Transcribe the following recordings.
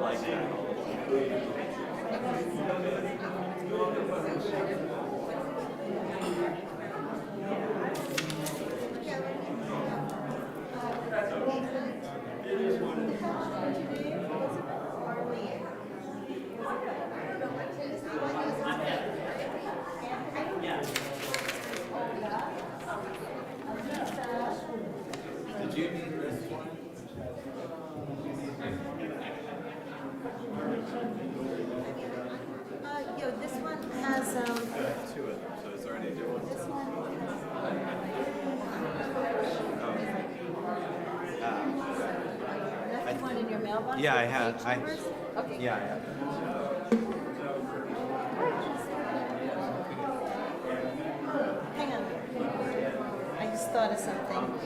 like that. Did you need this one? This one has, Two of them, so is there any difference? this one left one in your mailbox? Yeah, I with have. page numbers? Okay. Yeah, I have. Hang on. I just thought of something.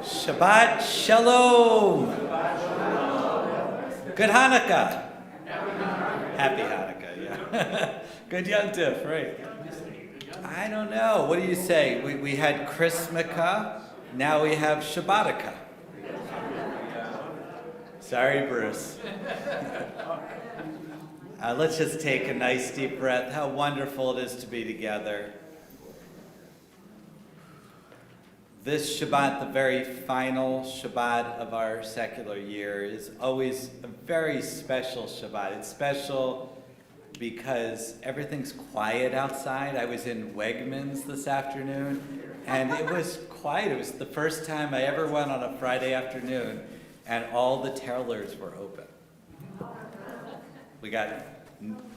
Shabbat Shalom. Good Hanukkah. Happy Hanukkah, yeah. Good Yom Tov, right. I don't know. What do you say? We had Christmaka, now we have Shabbatica. Sorry, Bruce. Let's just take a nice deep breath. How wonderful it is to be together. This Shabbat, the very final Shabbat of our secular year, is always a very special Shabbat. It's special because everything's quiet outside. I was in Wegmans this afternoon, and it was quiet. It was the first time I ever went on a Friday afternoon, and all the tailors were open. We got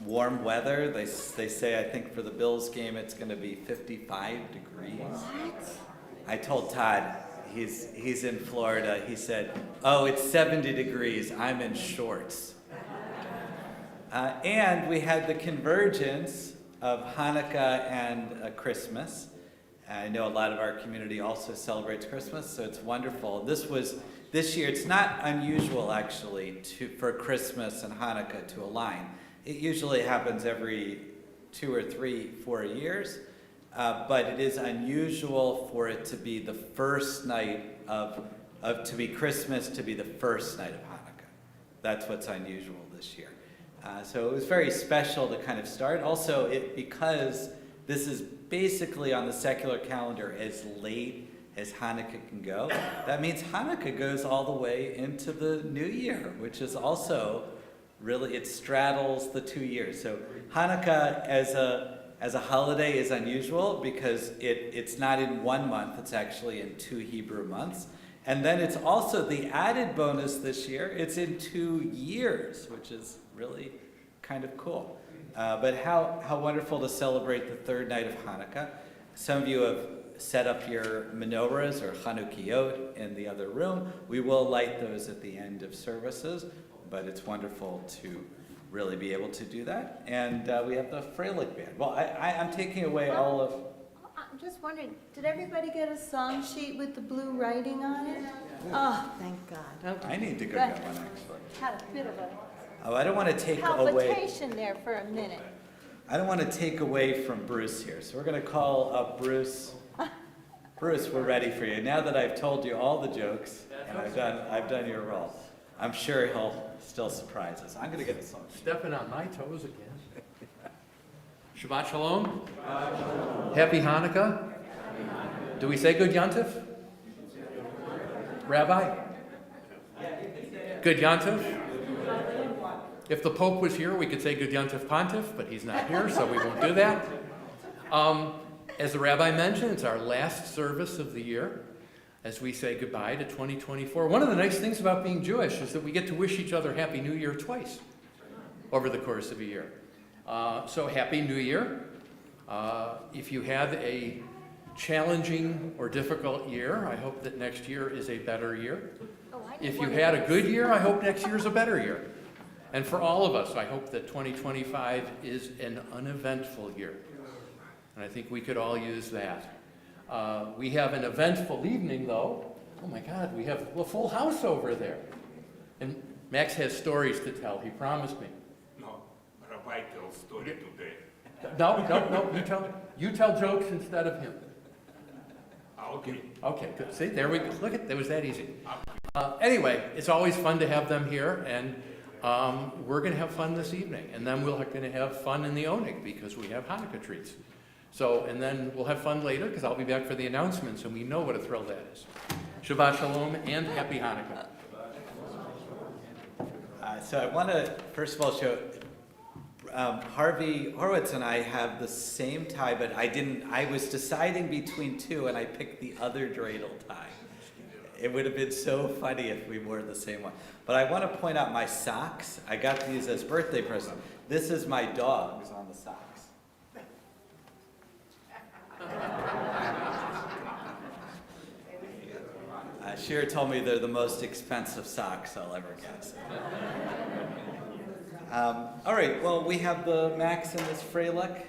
warm weather. They say, I think, for the Bills game, it's going to be 55 degrees. What? I told Todd, he's in Florida, he said, oh, it's 70 degrees, I'm in shorts. And we had the convergence of Hanukkah and Christmas. I know a lot of our community also celebrates Christmas, so it's wonderful. This year, it's not unusual actually for Christmas and Hanukkah to align. It usually happens every 2 or 3, 4 years. But it is unusual for it to be the first night to be Christmas, to be the first night of Hanukkah. That's what's unusual this year. So it was very special to kind of start. Also, because this is basically on the secular calendar as late as Hanukkah can go, that means Hanukkah goes all the way into the new year, which is also really, it straddles the 2 years. So Hanukkah as a holiday is unusual because it's not in 1 month, it's actually in 2 Hebrew months. And then it's also the added bonus this year, it's in 2 years, which is really kind of cool. But how wonderful to celebrate the third night of Hanukkah. Some of you have set up your menorahs or Chanukiot in the other room. We will light those at the end of services, but it's wonderful to really be able to do that. And we have the Freilich Band. Well, I'm taking away all of... I'm just wondering, did everybody get a song sheet with the blue writing on it? Oh, thank God. Okay. I need to go get one, actually. Had a bit of a Oh, I don't want to take away... palpitation there for a minute. I don't want to take away from Bruce here, so we're going to call up Bruce. Bruce, we're ready for you. Now that I've told you all the jokes, and I've done your role, I'm sure he'll still surprise us. I'm going to get a song. Stepping on my toes again. Shabbat Shalom. Happy Hanukkah. Do we say Good Yontif? Rabbi? Good Yontif? If the Pope was here, we could say Good Yontif Pontiff, but he's not here, so we won't do that. As the Rabbi mentioned, it's our last service of the year. as we say goodbye to 2024. One of the nice things about being Jewish is that we get to wish each other Happy New Year twice over the course of a year. So Happy New Year. If you had a challenging or difficult year, I hope that next year is a better year. If you had a good year, I hope next year is a better year. And for all of us, I hope that 2025 is an uneventful year. And I think we could all use that. We have an eventful evening, though. Oh my God, we have a full house over there. And Max has stories to tell, he promised me. No, Rabbi tells story today. No, you tell jokes instead of him. Okay. Okay, good. See, there we go. Look at, it was that easy. Anyway, it's always fun to have them here, and we're going to have fun this evening. And then we're going to have fun in the Onig because we have Hanukkah treats. So, and then we'll have fun later because I'll be back for the announcements, and we know what a thrill that is. Shabbat Shalom and Happy Hanukkah. So I want to, first of all, show Harvey Horowitz and I have the same tie, but I was deciding between two, and I picked the other dreidel tie. It would have been so funny if we wore the same one. But I want to point out my socks. I got these as birthday presents. This is my dog's on the socks. Shira told me they're the most expensive socks I'll ever get. All right, well, we have the Max and this Freiluck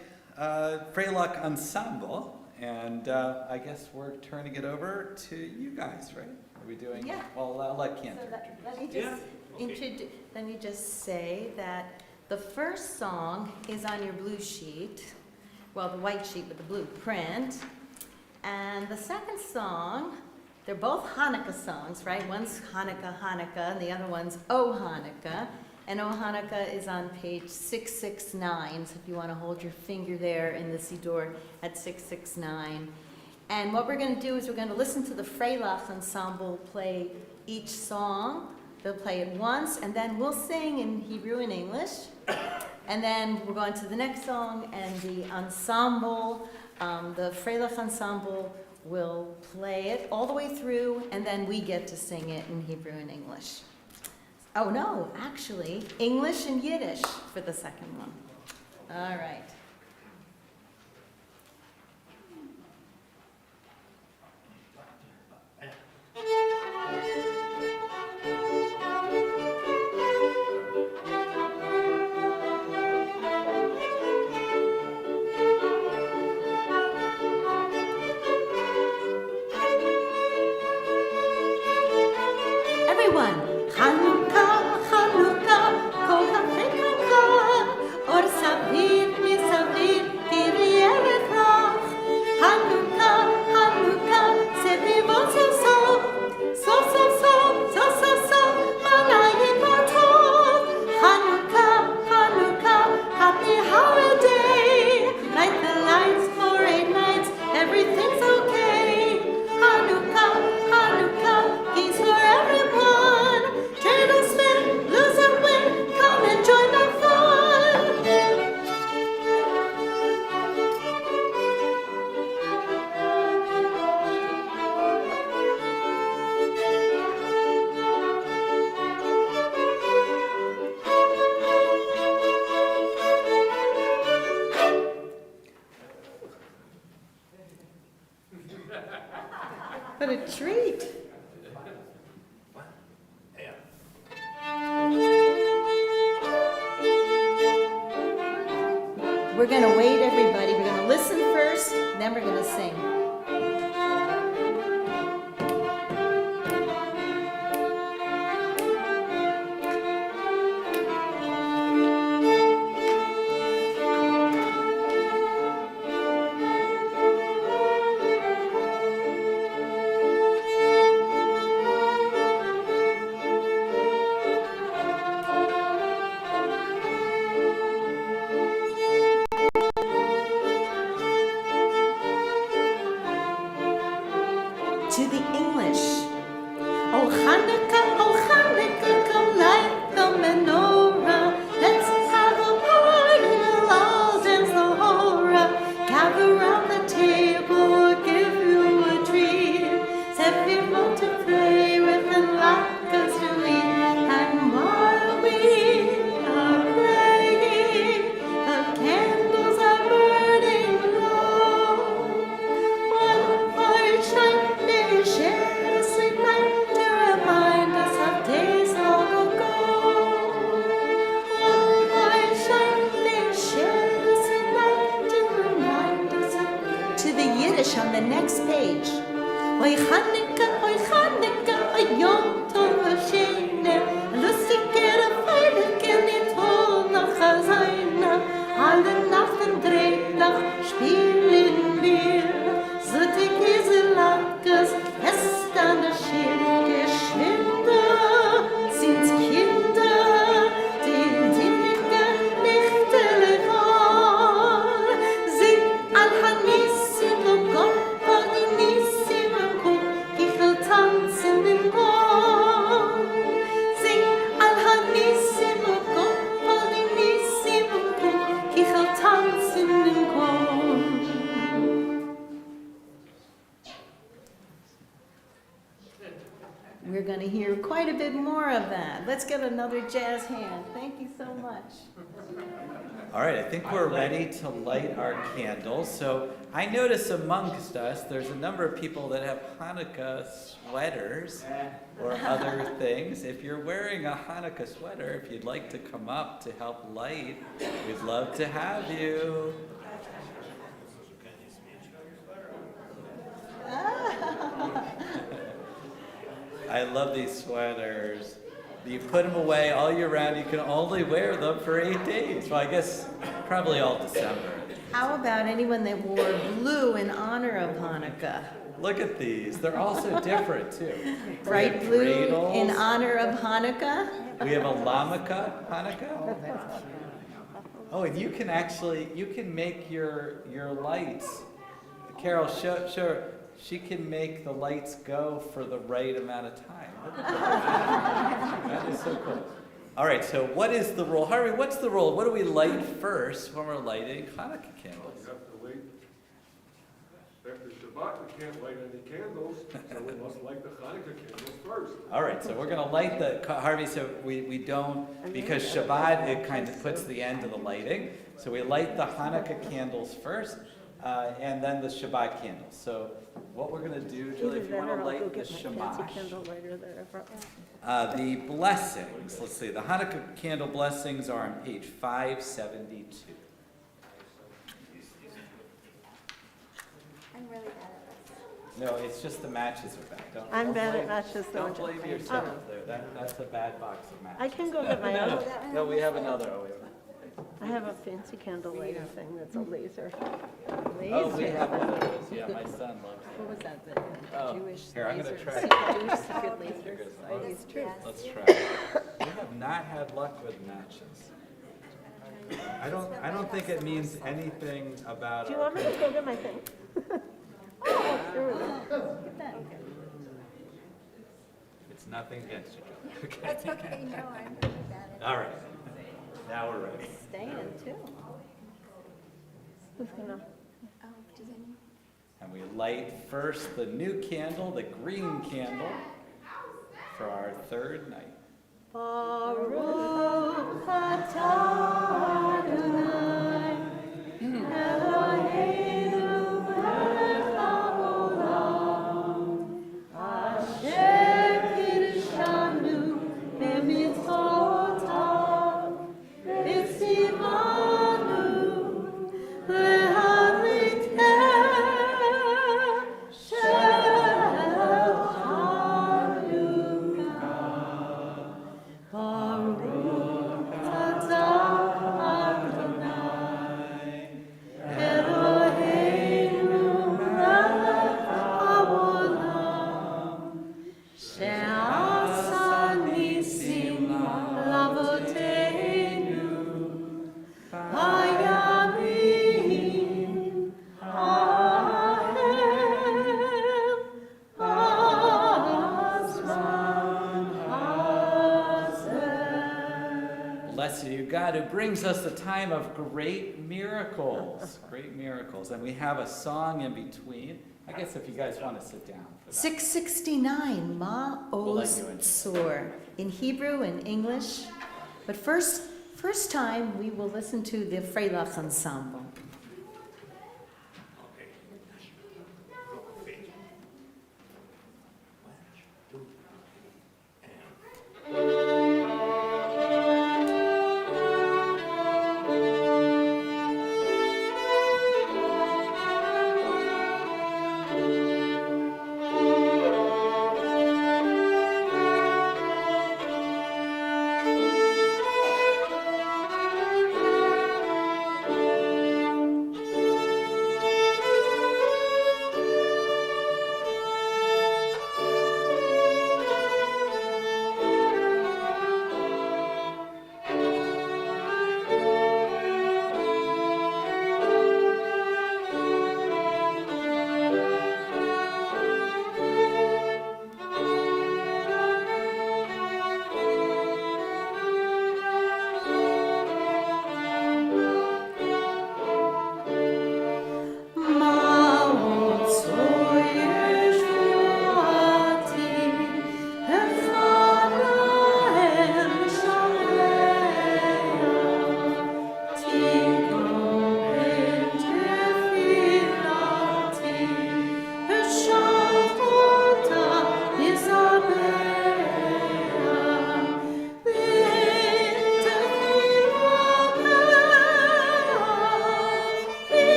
ensemble, and I guess we're turning it over to you guys, right? Are we doing? Yeah. Well, I'll let Cantor. So let me just say that the first song is on your blue sheet, well, the white sheet with the blue print, and the second song, they're both Hanukkah songs, right? One's Hanukkah, Hanukkah, and the other one's O Hanukkah. And O Hanukkah is on page 669, so if you want to hold your finger there in the Siddur at 669. And what we're going to do is we're going to listen to the Freiluck ensemble play each song. They'll play it once, and then we'll sing in Hebrew and English. And then we're going to the next song, and the ensemble, the Freiluck ensemble, will play it all the way through, and then we get to sing it in Hebrew and English. Oh no, actually, English and Yiddish for the second one. All right. Everyone, Hanukkah, Hanukkah, kol ha'chekakah, or saviv misaviv, tiri erev rach. Hanukkah, Hanukkah, sevivo so, malayim v'tov. Hanukkah, Hanukkah, happy holiday. Light the lights for 8 nights, everything's okay. Hanukkah, Hanukkah, peace for everyone. Trade or spin, lose or win, come and join the fun. What a treat. We're going to wait, everybody. We're going to listen first, then we're going to sing. To the English. Oh Hanukkah, come light the menorah. Let's have a party, we'll all dance the hora. Gather round the table, give you a treat. Set Oy Hanukkah, oy Yom Tov Shene, lustige Feierlichkeit in Tod noch Chazayna, alle Nachten Drehtag spielen wir, sittig Iselakes, fest an der Schirr, geschwinde, sind Kinder, die Dinge nächtelig an, sing Al-Hanissim und Gott, Nissim und Kuh, ich will tanzen im Mond. Sing Al-Hanissim und Gott, Nissim und Kuh, ich will tanzen im Mond. We're going to hear quite a bit more of that. Let's get another jazz hand. Thank you so much. All right, I think we're ready to light our candles. So I notice amongst us, there's a number of people that have Hanukkah sweaters or other things. If you're wearing a Hanukkah sweater, if you'd like to come up to help light, we'd love to have you. I love these sweaters. You put them away all year round. You can only wear them for 8 days. Well, I guess probably all December. How about anyone that wore blue in honor of Hanukkah? Look at these. They're all so different, too. Bright We have blue dreidels. in honor of Hanukkah? We have a lamaka Hanukkah. Oh, and you can make your lights. Carol, show her. She can make the lights go for the right amount of time. That is so cool. All right, so what is the rule? Harvey, what's the rule? What do we light first when we're lighting Hanukkah candles? You have to wait. After Shabbat, we can't light any candles, so we must light the Hanukkah candles first. All right, so we're going to light Harvey, so we don't, because Shabbat, it kind of puts the end to the lighting. So we light the Hanukkah candles first, and then the Shabbat candles. So what we're going to do, Julie, if you want to light the Shamash, the blessings, let's see, the Hanukkah candle blessings are on page 572. I'm really bad at this. No, it's just the matches are bad. I'm don't bad blame- at matches, though. Don't blame yourself there. That's a bad box of matches. I can go get my No, own. no, we have another. Oh, I have a fancy candle lighting thing that's a laser. oh, we have one of those. Yeah, my son loves it. What was that? The Oh, Jewish here, I'm gonna laser- try. Jewish secret Here laser goes society is true. Let's try it. We have not had luck with matches. I don't think it means anything about Do you our want me to go get my thing? Oh, there we go. It's nothing against you, Joe. Okay. That's okay, no, I'm really bad at it. All right. Now we're ready. Staying too. Who's gonna? Oh, does anyone? And we light first the new candle, the green candle, for our third night. Baruch atah Adonai, Eloheinu melech haolam, asher kiddushanu b'mitzvotav, v'tzivanu lehavik shel Hanukkah. Baruch atah Adonai, Eloheinu melech haolam, she'asa nisim lavoteinu, hayamim hahem azman hazeh. Blessed are you, God, who brings us the time of great miracles. Great miracles. And we have a song in between. I guess if you guys want to sit down for that. 669, Ma We'll let Oz you in. Tzor, in Hebrew and English. But first time we will listen to the Freilach Ensemble. Thank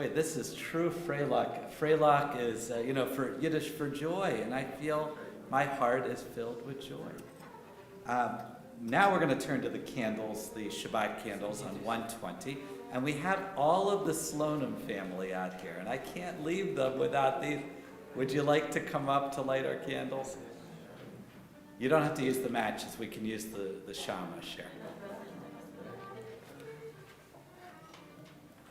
Boy, this is true Freilich. Freilich is, for Yiddish for joy, and I feel my heart is filled with joy. Now we're going to turn to the candles, the Shabbat candles on 120, and we have all of the Slonim family out here, and I can't leave them without these. Would you like to come up to light our candles? You don't have to use the matches. We can use the shamash here.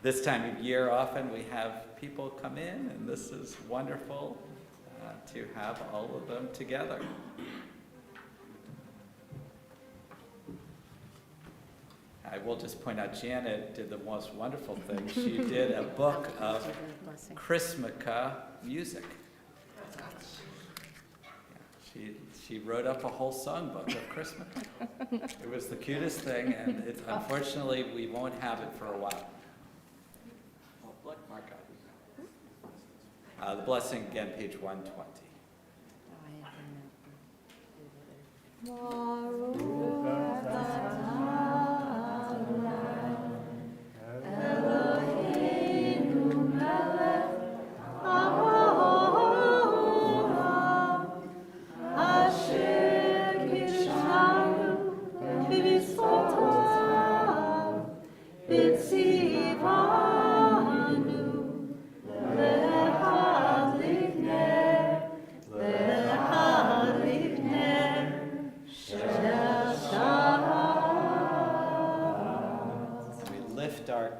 This time of year, often we have people come in, and this is wonderful to have all of them together. I will just point out, Janet did the most wonderful thing. She did a book of Chrismukkah music. Yeah, she wrote up a whole songbook of Chrismukkah. It was the cutest thing, and unfortunately, we won't have it for a while. Look, Mark. The blessing, again, page 120.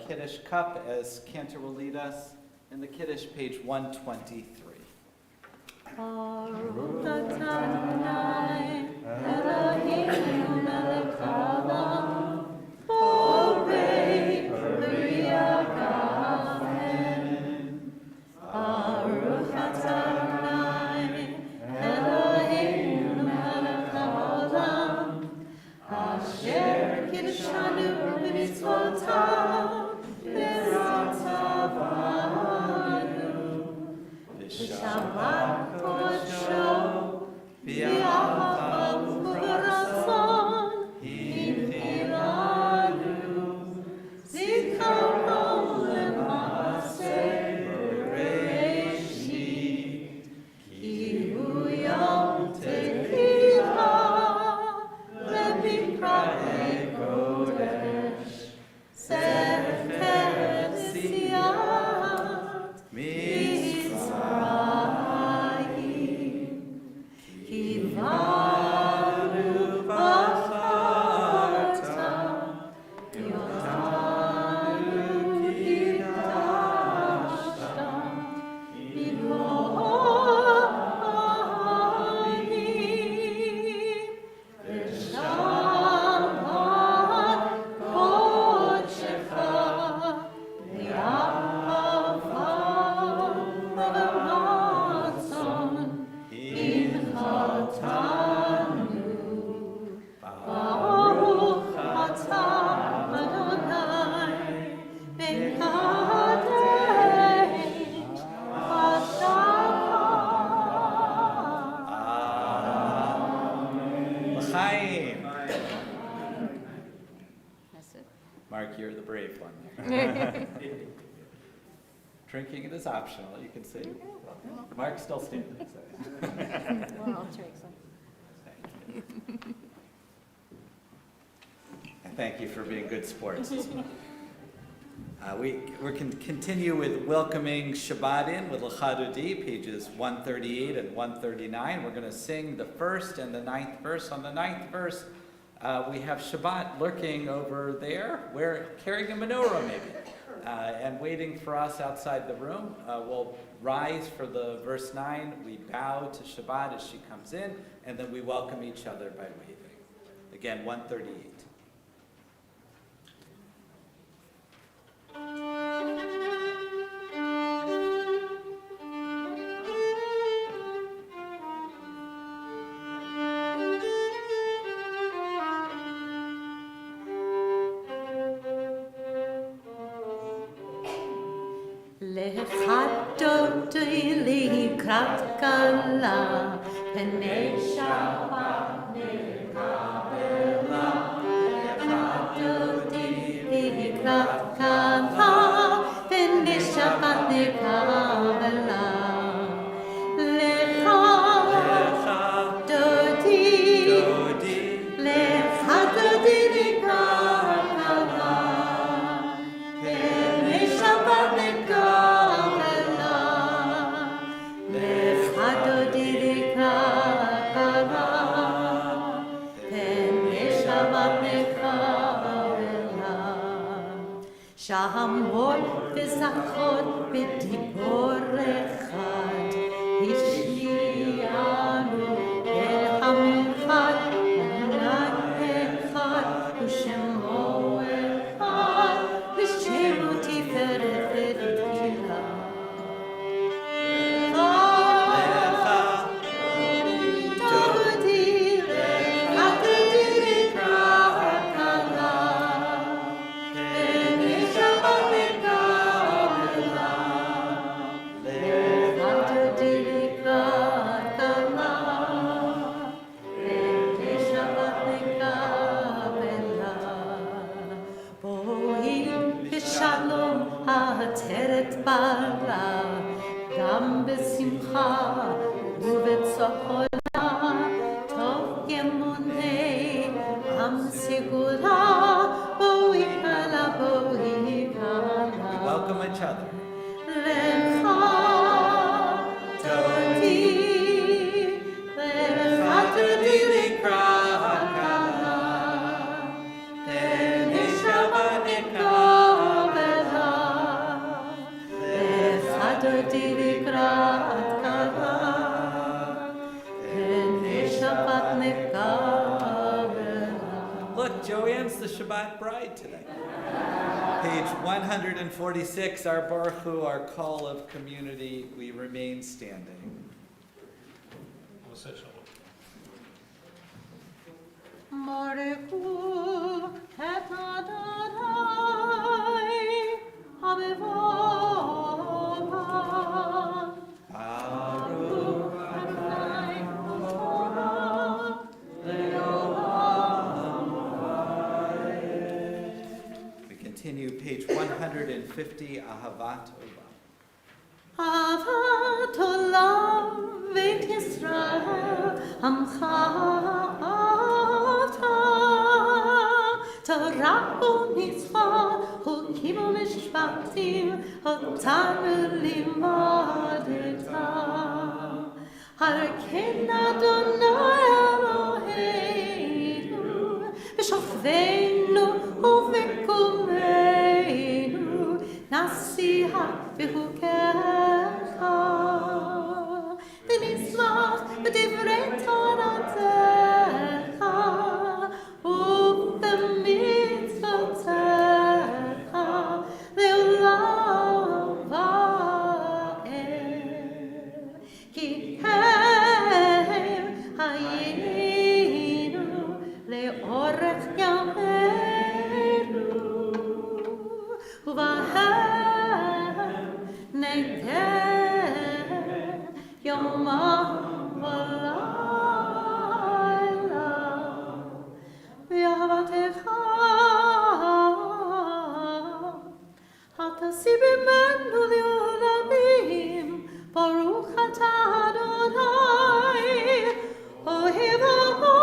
Kiddush cup as Cantor will lead us in the Kiddush, page 123. Mark, you're the brave one there. Drinking it is optional, you can say. Mark's still standing. Well, I'll take some. Thank you for being good sports. We can continue with welcoming Shabbat in with L'Chadodi, pages 138 and 139. We're going to sing the first and the ninth verse. On the ninth verse, we have Shabbat lurking over there. We're carrying a menorah maybe, and waiting for us outside the room. We'll rise for the verse 9. We bow to Shabbat as she comes in, and then we welcome each other by waving. Again, 138. L'chadodi likrat kala, pnei Shabbat nekabela. L'chadodi likrat kala, pnei Shabbat שמור וזכור בדיבור אחד, השמיענו אל המלחד, ענן אחד ושמו אחד, ושמו תפארת ותהילה. גם בשמחה ובצהלה, טוב ימוני עם סגולה, בואי קלה, בואי קלה. Welcome each other. לך תודי, לך תודי לקראת קלה, תהי שבת נקבלה. לך תודי לקראת קלה, תהי שבת נקבלה. Look, Joanne's the Shabbat bride today. Page 146, our Baruch Hu, our call of community, we remain standing. Baruch et Adonai, Habevoah. Baruch Adonai, Torah, Leolam. We continue, page 150, Ahavat Olam. אהבת עולם בית ישראל, עמך אהבת. תורה ומצוות, חוקים ומשפטים, אותנו לימדת. על כן אדוני אלוהינו, בשוכבנו ובקומנו, נשיח בחוקיך, ונשמח בדברי תורתך, ובמצוותיך, לעולם ועד. כי הם היינו לאורך ימינו, ובהם ניתן יומם ולילה, באהבתך אל תסיר ממנו לעולמים. ברוך אתה אדוני, אוהב עמו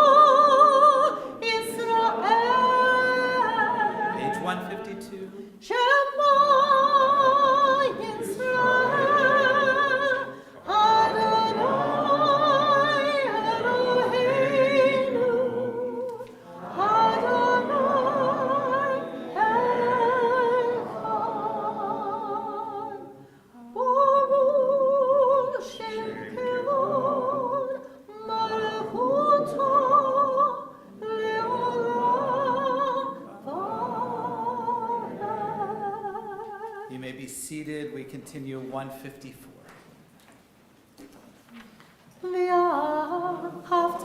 ישראל. Page 152. Shema Yisrael, Adonai Eloheinu, Adonai Echad. Baruch Shem Kevod Malchuto Leolam Va'ad. You may be seated. We continue 154. ואהבת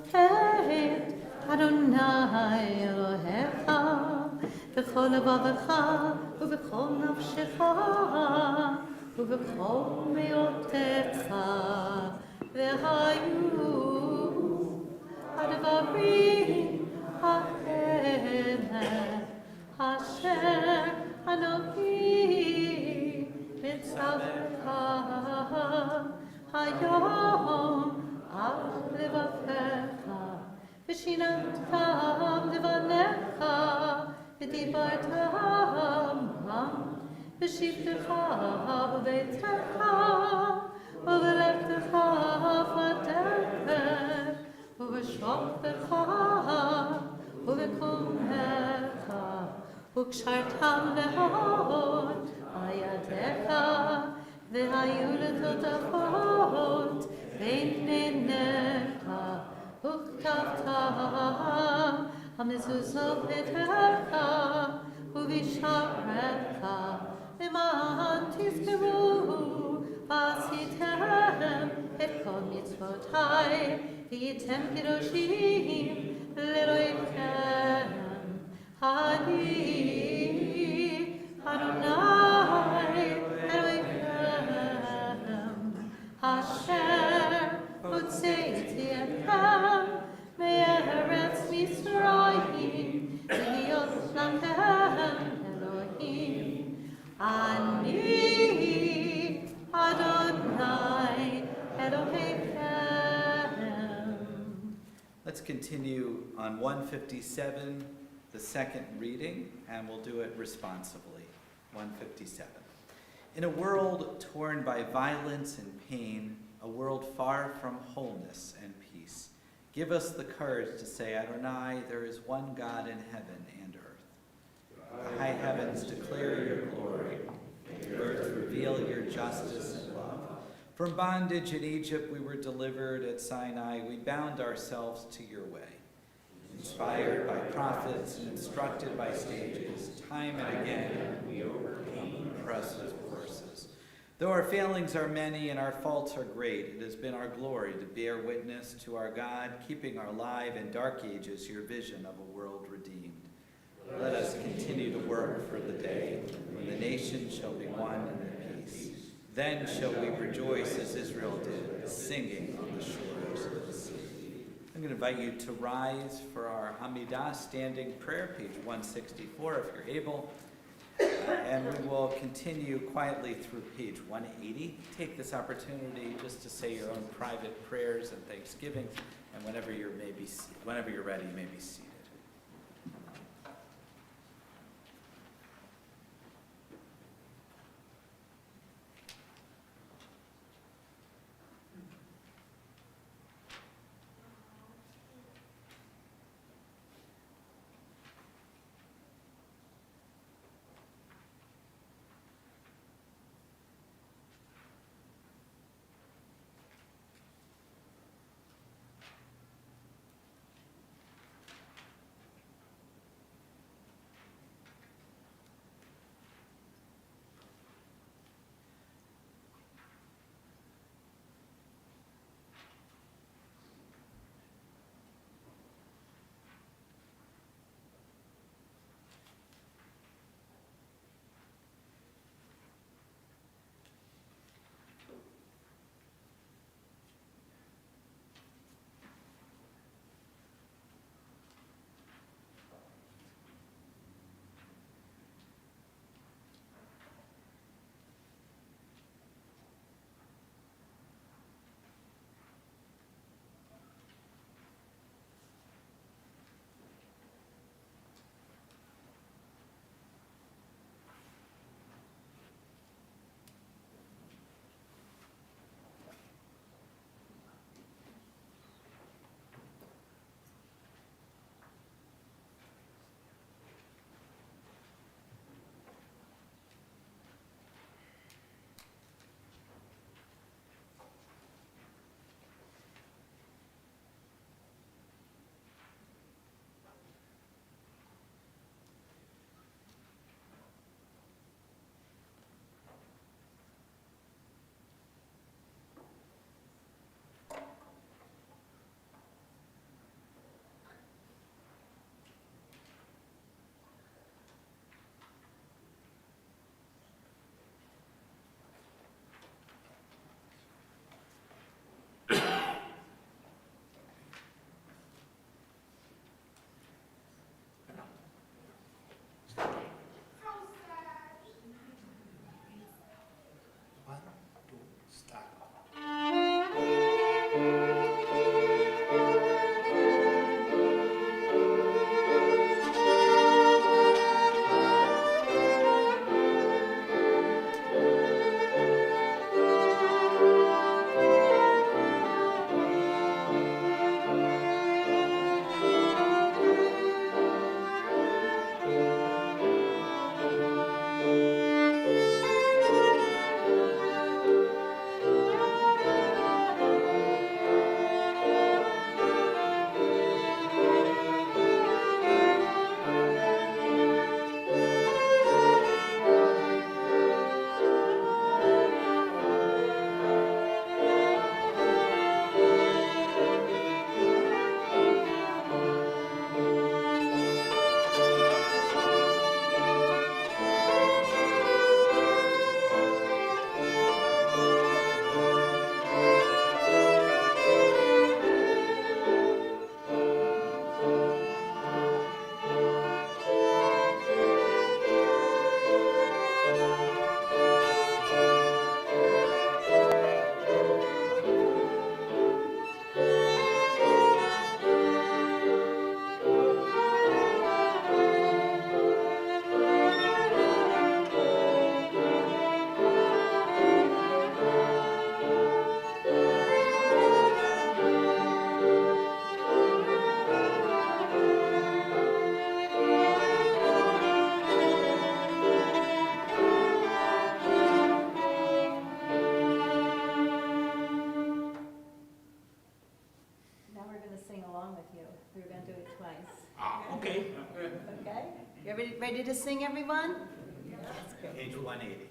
את אדוני אלוהיך בכל לבבך ובכל נפשך ובכל מאודך, והיו הדברים האלה אשר אנוכי מצווך היום על לבבך, ושיננתם לבניך, ודיברתם בשבתך בביתך, ובלכתך בדרך, ובשוכבך ובקומך, וקשרתם להון הידיך, והיו לטוטפות בין פניך, וכתבתם המזוזות בדרך ובשעריך, למען תזכרו ועשיתם את כל מצוותי, והייתם קדושים לאלוהיכם. אני אדוני אלוהיכם, אשר הוצאתי אתכם מארץ מצרים, להיות לכם אלוהים. אני אדוני אלוהיכם. Let's continue on 157, the second reading, and we'll do it responsibly. 157. In a world torn by violence and pain, a world far from wholeness and peace, give us the courage to say, Adonai, there is one God in heaven and earth. The high heavens declare your glory, the earth reveal your justice and love. From bondage in Egypt we were delivered at Sinai, we bound ourselves to your way. Inspired by prophets and instructed by sages, time and again we overcome oppressive forces. Though our failings are many and our faults are great, it has been our glory to bear witness to our God, keeping our life in dark ages your vision of a world redeemed. Let us continue to work for the day when the nations shall be one in peace. Then shall we rejoice as Israel did, singing on the shores of the sea. I'm going to invite you to rise for our Amidah standing prayer, page 164, if you're able. And we will continue quietly through page 180. Take this opportunity just to say your own private prayers and thanksgivings, and whenever you're ready, you may be seated. you. We were going to do it twice. Okay. Okay? You ready to sing, everyone? Page 180.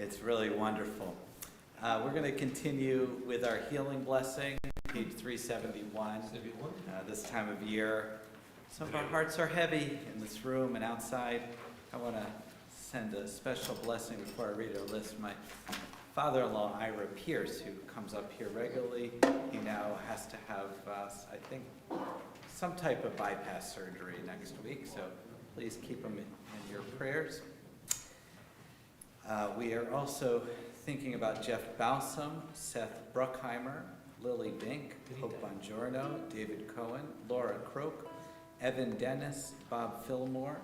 It's really wonderful. We're going to continue with our healing blessing, page 371. This time of year, some of our hearts are heavy in this room and outside. I want to send a special blessing before I read our list. My father-in-law, Ira Pierce, who comes up here regularly, he now has to have, I think, some type of bypass surgery next week, so please keep him in your prayers. We are also thinking about Jeff Balsam, Seth Bruckheimer, Lily Bink, Hope Bongiorno, David Cohen, Laura Croak, Evan Dennis, Bob Filippone,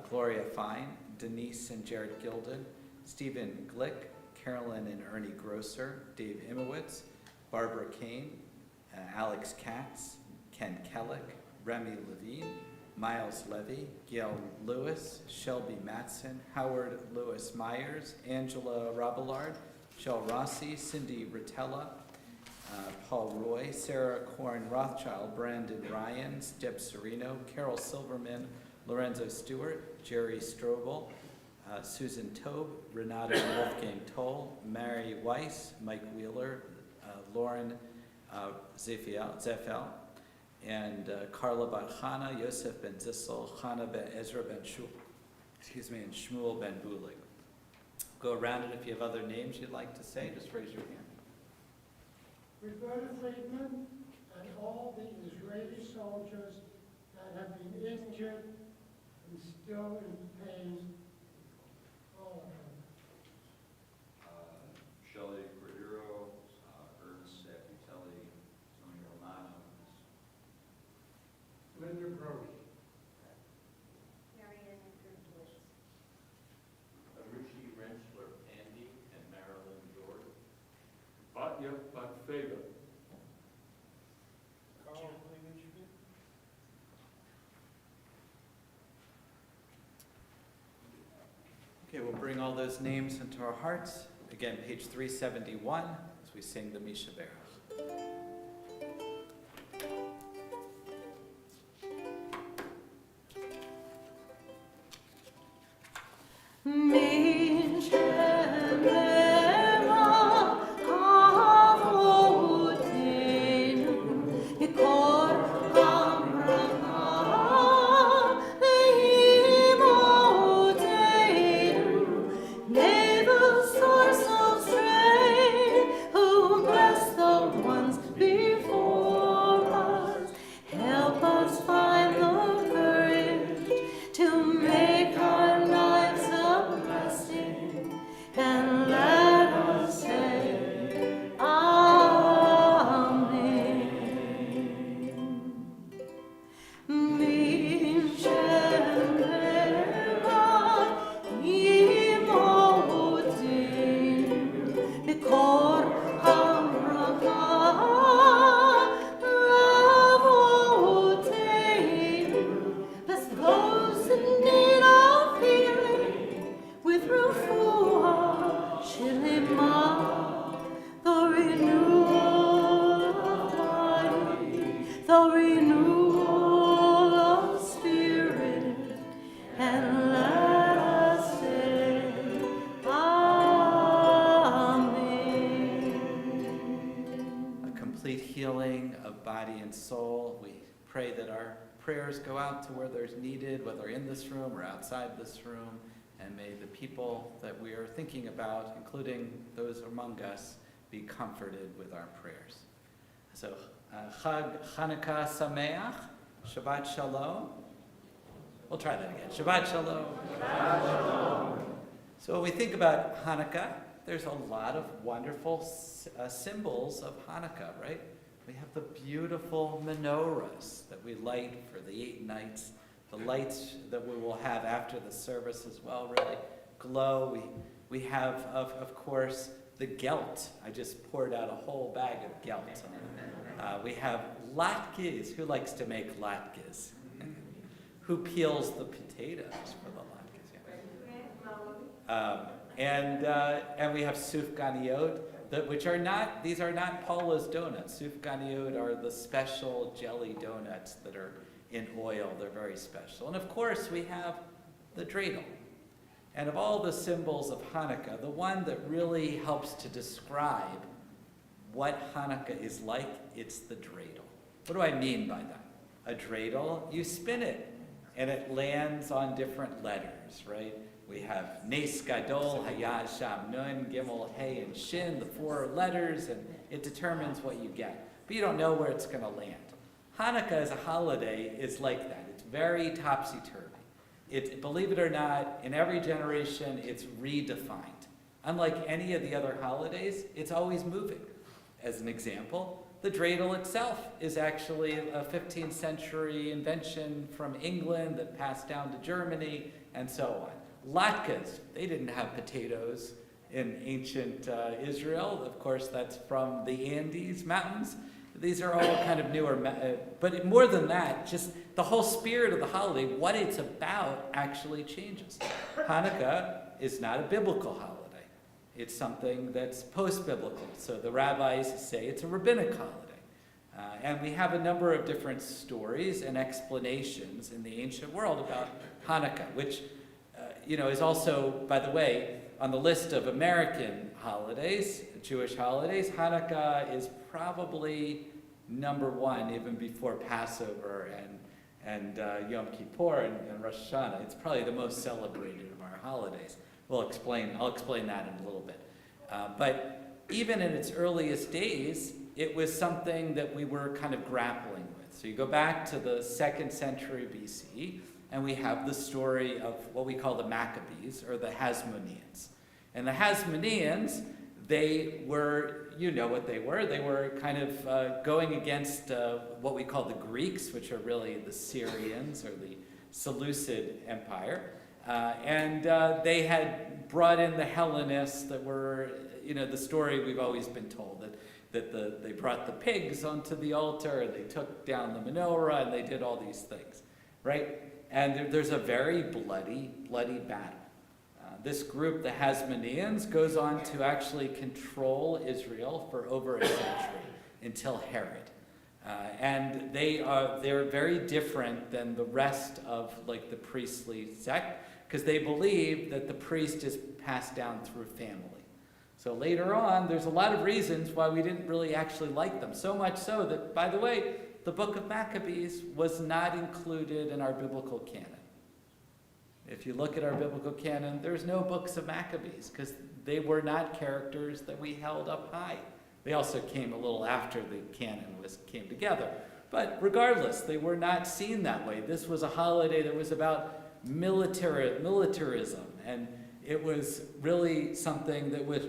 Gloria Fine, Denise and Jared Gilden, Stephen Glick, Carolyn and Ernie Grosser, Dave Imowitz, Barbara Kane, Alex Katz, Ken Kellick, Remy Levine, Miles Levy, Gail Lewis, Shelby Matson, Howard Lewis Myers, Angela Robillard, Shel Rossi, Cindy Rotella, Paul Roy, Sarah Korn Rothschild, Brandon Ryans, Deb Serino, Carol Silverman, Lorenzo Stewart, Jerry Strobel, Susan Tobe, Renata and Wolfgang Toll, Mary Weiss, Mike Wheeler, Lauren Zefel, and Carla Bat Chana, Yosef Ben Zissel, Chana Ben Ezra Ben Shul, and Shmuel Ben Bulig. Go around it if you have other names you'd like to say, just raise your hand. Roberta Friedman and all the Israeli soldiers that have been injured and still in pain, all of them. Shelley Cordero, Ernst Saputelli, Tony Romano. Linda Brody. Marianne Gertowitz. Ruchi Rensler Andy and Marilyn Jordan. Batya Batfega. Okay, we'll bring all those names into our hearts. Again, page 371, as we sing the Misha Berach. Source of strength, complete healing of body and soul. We pray that our prayers go out to where there's needed, whether in this room or outside this room, and may the people that we are thinking about, including those among us, be comforted with our prayers. So, Chag Hanukkah Sameach, Shabbat Shalom. We'll try that again. Shabbat Shalom. Shabbat Shalom. So when we think about Hanukkah, there's a lot of wonderful symbols of Hanukkah, right? We have the beautiful menorahs that we light for the 8 nights. The lights that we will have after the service as well really glow. We have, of course, the gelt. I just poured out a whole bag of gelt. We have latkes. Who likes to make latkes? Who peels the potatoes for the latkes? And we have sufganiyot, which are not, these are not Paula's donuts. Sufganiyot are the special jelly donuts that are in oil. They're very special. And of course, we have the dreidel. And of all the symbols of Hanukkah, the one that really helps to describe what Hanukkah is like, it's the dreidel. What do I mean by that? A dreidel, you spin it, and it lands on different letters, right? We have Nes Gadol, Hayah, Sham, Nun, Gimel, Hey, and Shin, the 4 letters, and it determines what you get. But you don't know where it's going to land. Hanukkah as a holiday is like that. It's very topsy-turvy. Believe it or not, in every generation, it's redefined. Unlike any of the other holidays, it's always moving. As an example, the dreidel itself is actually a 15th century invention from England that passed down to Germany, and so on. Latkes, they didn't have potatoes in ancient Israel. Of course, that's from the Andes Mountains. These are all kind of newer, but more than that, just the whole spirit of the holiday, what it's about, actually changes. Hanukkah is not a biblical holiday. It's something that's post-biblical. So the rabbis say it's a rabbinic holiday. And we have a number of different stories and explanations in the ancient world about Hanukkah, which is also, by the way, on the list of American holidays, Jewish holidays. Hanukkah is probably number 1, even before Passover and Yom Kippur and Rosh Hashanah. It's probably the most celebrated of our holidays. I'll explain that in a little bit. But even in its earliest days, it was something that we were kind of grappling with. So you go back to the 2nd century BC, and we have the story of what we call the Maccabees, or the Hasmoneans. And the Hasmoneans, they were, you know what they were. They were kind of going against what we call the Greeks, which are really the Syrians, or the Seleucid Empire. And they had brought in the Hellenists that were, the story we've always been told, that they brought the pigs onto the altar, and they took down the menorah, and they did all these things, right? And there's a very bloody battle. This group, the Hasmoneans, goes on to actually control Israel for over a century, until Herod. And they're very different than the rest of the priestly sect, because they believe that the priest is passed down through family. So later on, there's a lot of reasons why we didn't really actually like them. So much so that, by the way, the book of Maccabees was not included in our biblical canon. If you look at our biblical canon, there's no books of Maccabees, because they were not characters that we held up high. They also came a little after the canon came together. But regardless, they were not seen that way. This was a holiday that was about militarism, and it was really something that was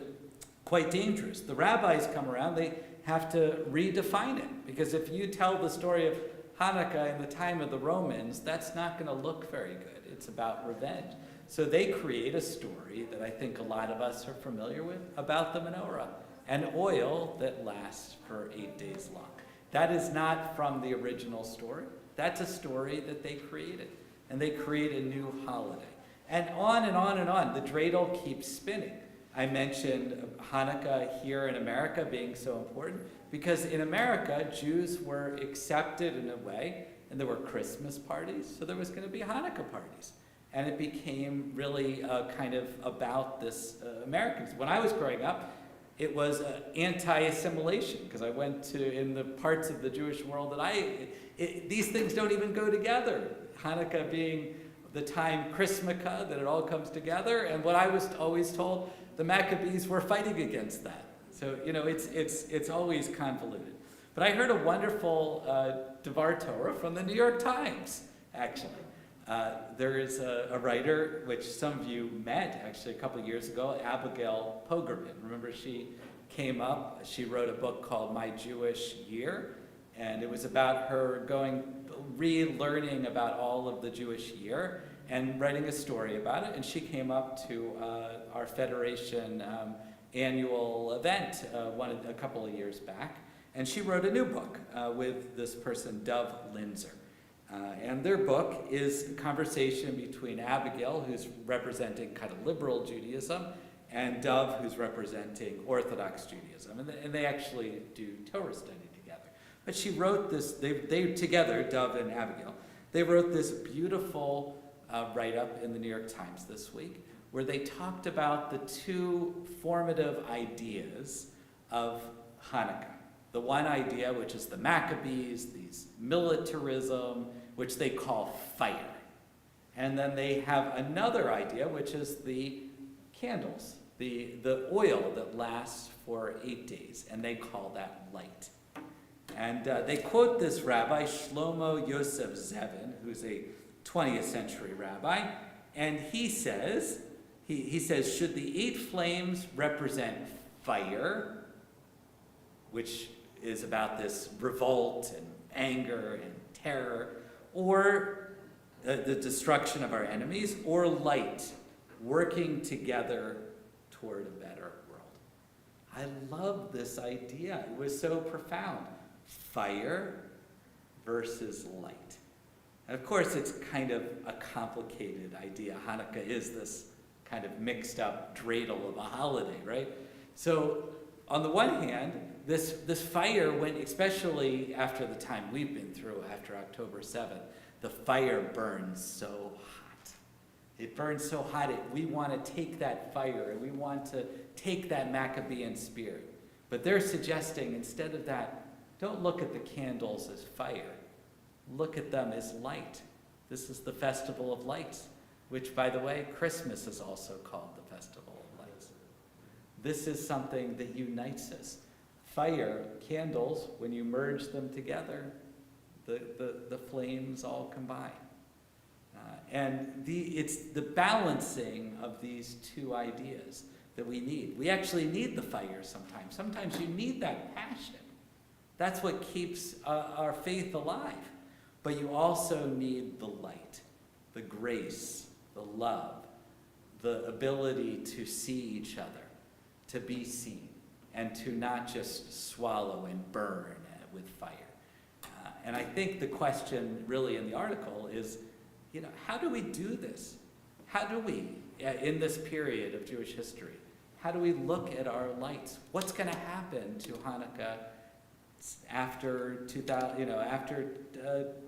quite dangerous. The rabbis come around, they have to redefine it, because if you tell the story of Hanukkah in the time of the Romans, that's not going to look very good. It's about revenge. So they create a story that I think a lot of us are familiar with about the menorah, and oil that lasts for 8 days long. That is not from the original story. That's a story that they created. And they create a new holiday. And on and on and on. The dreidel keeps spinning. I mentioned Hanukkah here in America being so important because in America, Jews were accepted in a way, and there were Christmas parties, so there was going to be Hanukkah parties. And it became really kind of about this Americans. When I was growing up, It was anti-assimilation, because I went to, in the parts of the Jewish world that these things don't even go together. Hanukkah being the time Chrismica, that it all comes together, and what I was always told, the Maccabees were fighting against that. So, it's always convoluted. But I heard a wonderful Devar Torah from the New York Times, actually. There is a writer, which some of you met actually a couple of years ago, Abigail Pogerman. Remember, she came up, she wrote a book called My Jewish Year, and it was about her relearning about all of the Jewish year and writing a story about it. And she came up to our Federation annual event a couple of years back, and she wrote a new book with this person, Dov Linzer. And their book is a conversation between Abigail, who's representing kind of liberal Judaism, and Dov, who's representing Orthodox Judaism. And they actually do Torah study together. But she wrote this, they together, Dov and Abigail, they wrote this beautiful write-up in the New York Times this week, where they talked about the two formative ideas of Hanukkah. The one idea, which is the Maccabees, these militarism, which they call fire. And then they have another idea, which is the candles, the oil that lasts for 8 days, and they call that light. And they quote this rabbi, Shlomo Yosef Zevin, who's a 20th century rabbi, and he says, should the 8 flames represent fire, which is about this revolt and anger and terror, or the destruction of our enemies, or light, working together toward a better world. I love this idea. It was so profound. Fire versus light. And of course, it's kind of a complicated idea. Hanukkah is this kind of mixed up dreidel of a holiday, right? So on the one hand, this fire went, especially after the time we've been through, after October 7th, the fire burns so hot. It burns so hot, we want to take that fire, and we want to take that Maccabean spirit. But they're suggesting, instead of that, don't look at the candles as fire. Look at them as light. This is the Festival of Lights, which, by the way, Christmas is also called the Festival of Lights. This is something that unites us. Fire, candles, when you merge them together, the flames all combine. And it's the balancing of these two ideas that we need. We actually need the fire sometimes. Sometimes you need that passion. That's what keeps our faith alive. But you also need the light, the grace, the love, the ability to see each other, to be seen, and to not just swallow and burn with fire. And I think the question really in the article is, how do we do this? How do we, in this period of Jewish history, how do we look at our lights? What's going to happen to Hanukkah after 2000? After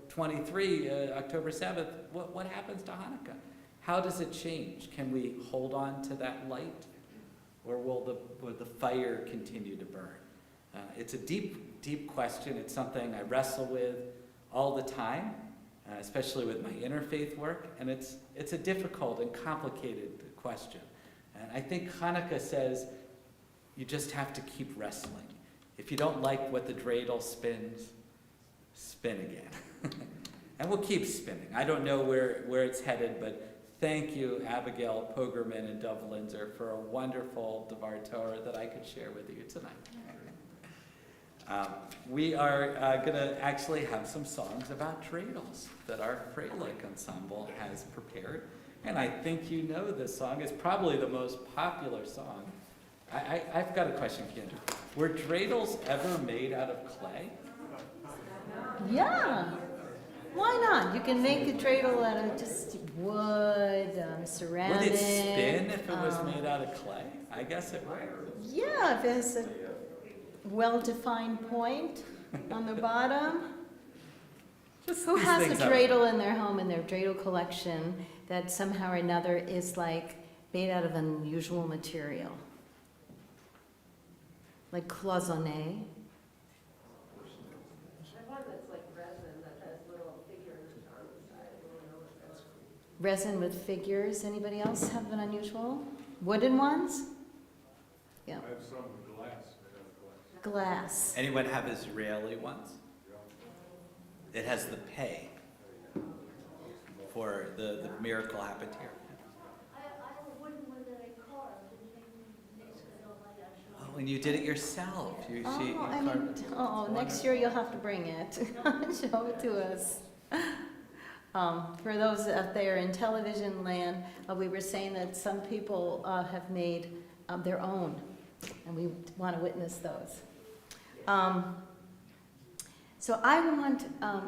23, October 7th? What happens to Hanukkah? How does it change? Can we hold on to that light, or will the fire continue to burn? It's a deep, deep question. It's something I wrestle with all the time, especially with my interfaith work, and it's a difficult and complicated question. And I think Hanukkah says you just have to keep wrestling. If you don't like what the dreidel spins, spin again. And we'll keep spinning. I don't know where it's headed, but thank you, Abigail Pogerman and Dov Linzer, for a wonderful Devar Torah that I could share with you tonight. We are going to actually have some songs about dreidels that our Freilich ensemble has prepared. And I think you know this song. It's probably the most popular song. I've got a question, Kendra. Were dreidels ever made out of clay? Yeah. Why not? You can make a dreidel out of just wood, ceramic. Would it spin if it was made out of clay? I guess it would. Yeah, if it has a well-defined point on the bottom. Who has a dreidel in their home, in their dreidel collection, that somehow or another is like made out of unusual material? like cloisonné. Resin with figures. Anybody else have an unusual? Wooden ones? Yeah. I have some with glass, made out of glass. Glass. Anyone have Israeli ones? It has the pay for the miracle happened here. I have a wooden one that I carved and makes it all like actually. Oh, and you did it yourself. You Next year you'll have to bring it. Show it to us. For those up there in television land, we were saying that some people have made their own, and we want to witness those. So I want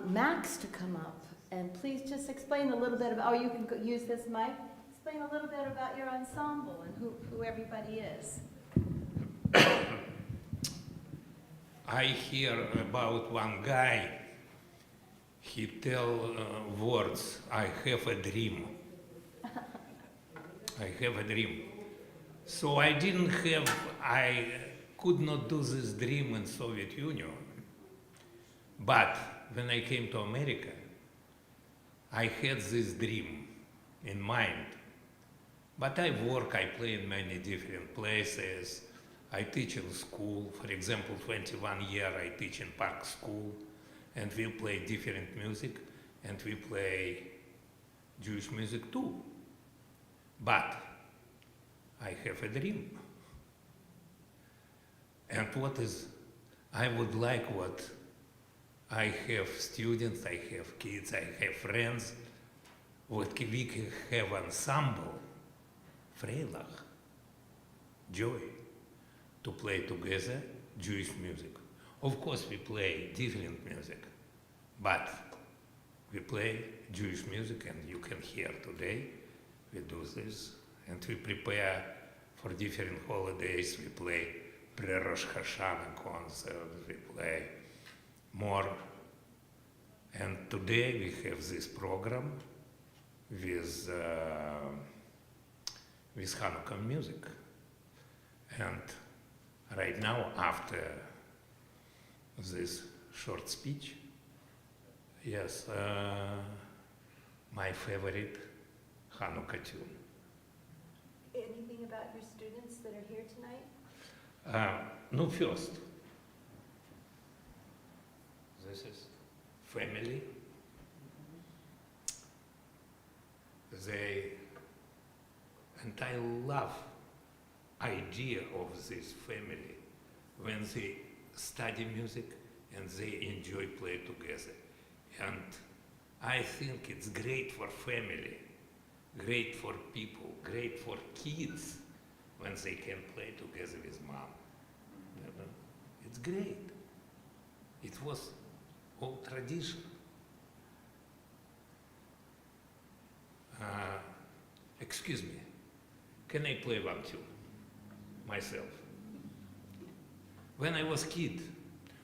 Max to come up, and please just explain a little bit about, you can use this mic, explain a little bit about your ensemble and who everybody is. I hear about one guy. He tell words. I have a dream. I have a dream. So I could not do this dream in Soviet Union. But when I came to America, I had this dream in mind. But I work, I play in many different places. I teach in school. For example, 21 years I teach in Park School, and we play different music, and we play Jewish music too. But I have a dream. And I would like what I have students, I have kids, I have friends, what we can have ensemble, Freilach, joy, to play together Jewish music. Of course, we play different music, but we play Jewish music, and you can hear today, we do this, and we prepare for different holidays. We play pre-Rosh Hashanah concert, we play more. And today we have this program with Hanukkah music. And right now, after this short speech, yes, my favorite Hanukkah tune. Anything about your students that are here tonight? No, first, this is family. And I love idea of this family when they study music and they enjoy play together. And I think it's great for family, great for people, great for kids when they can play together with mom. It's great. It was old tradition. Excuse me, can I play one tune myself? When I was kid,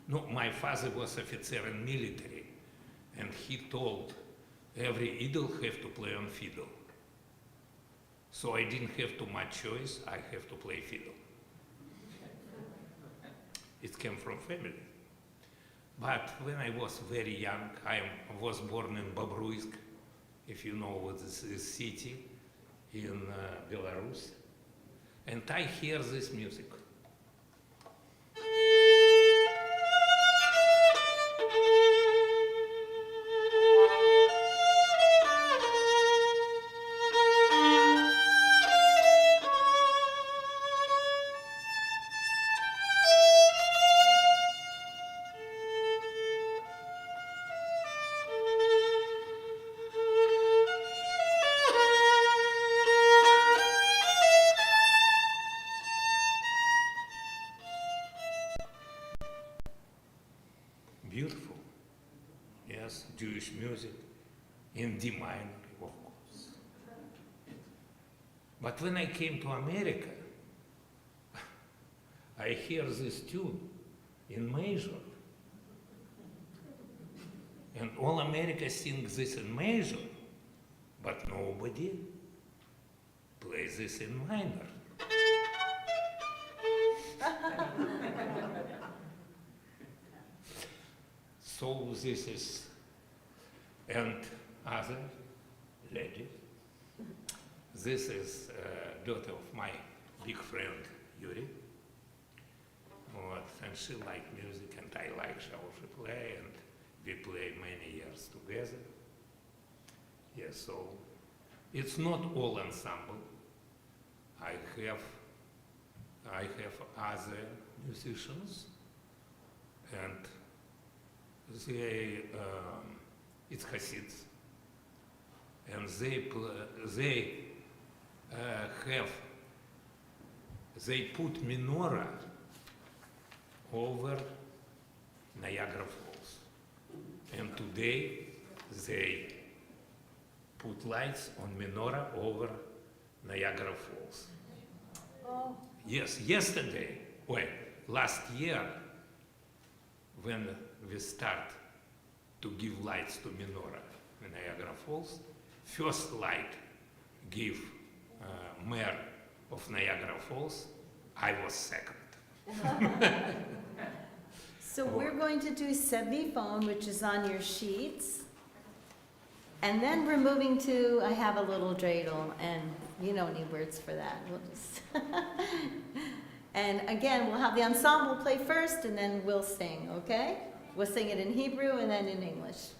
no, my father was officer in military, and he told every idol have to play on fiddle. So I didn't have too much choice, I have to play fiddle. It came from family. But when I was very young, I was born in Bobruisk, if you know what this is, city in Belarus, and I hear this music. Beautiful, yes, Jewish music in D minor, of course. But when I came to America, I hear this tune in major. And all America sings this in major, but nobody plays this in minor. So this is, and other lady. This is daughter of my big friend Yuri. And she like music, and I like how she play, and we play many years together. Yes, so it's not all ensemble. I have other musicians, and they it's Hasids, and they put menorah over Niagara Falls, and today they put lights on menorah over Niagara Falls. Oh. Yes, yesterday, last year, when we start to give lights to menorah in Niagara Falls, first light give mayor of Niagara Falls. I was second. So we're going to do Sevifon, which is on your sheets. And then we're moving to, I have a little dreidel, and you don't need words for that. We'll just and again, we'll have the ensemble play first, and then we'll sing, okay? We'll sing it in Hebrew and then in English.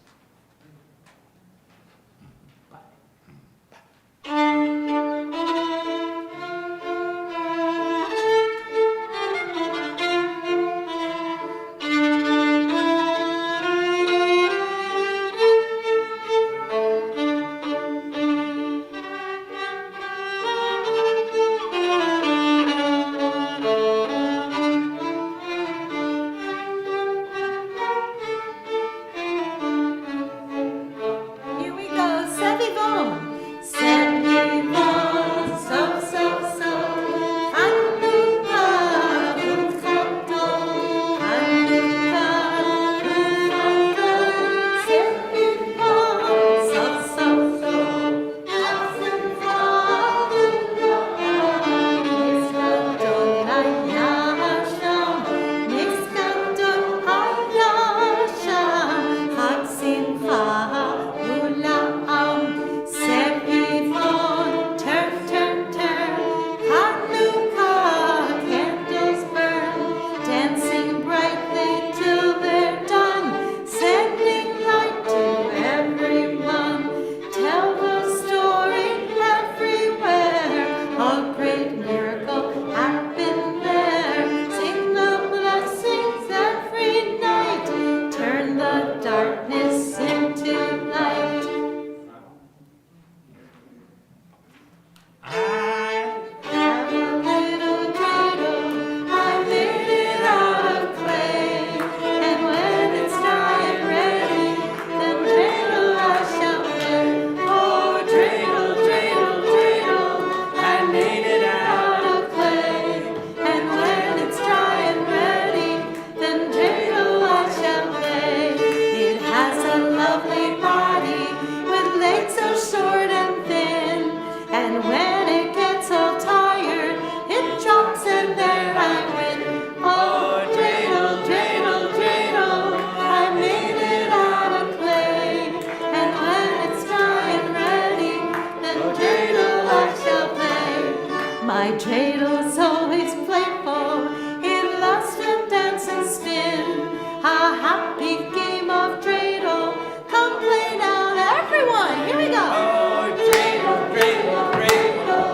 My dreidel's always playful, it laughs and dances and spin. A happy game of dreidel, come play now, everyone. Here we go. Oh, dreidel, dreidel, dreidel,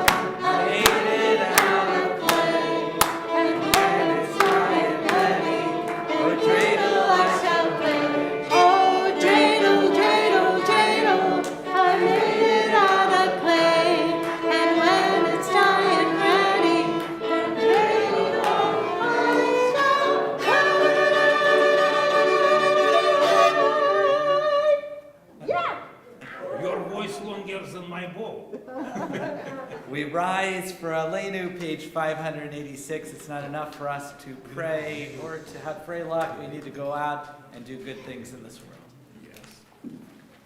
I made it out of clay. And when it's dry and ready, oh dreidel I shall play. Oh dreidel, dreidel, dreidel, I made it out of clay. And when it's dry and ready, then dreidel I shall play. Yeah. Your voice longer than my bow. We rise for Aleinu, page 586. It's not enough for us to pray or to have Freilich. We need to go out and do good things in this world. Yes.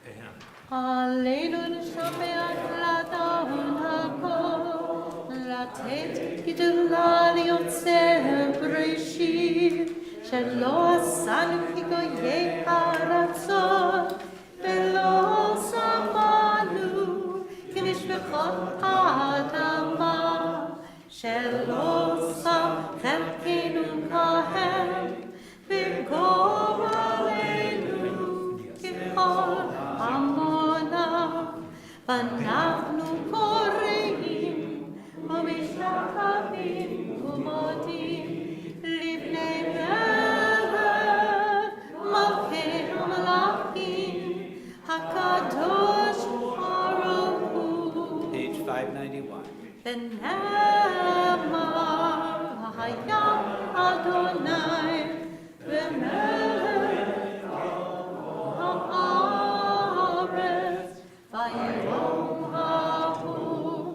And Alleluia, Shabbat, Ladon, Hako, Latet, Gidulaliot, Breshit, שלא עשנו כגויי הארצות, ולא שמענו כמשפחות האדמה, שלא שם חלקנו כהם, וגורלנו ככל עמונה, ואנחנו קוראים ומשתחווים ומודים לפני מלך מלכי המלכים הקדוש ברוך הוא. Page 591. ונאמר היה אדוני ומלך הארץ ביום ההוא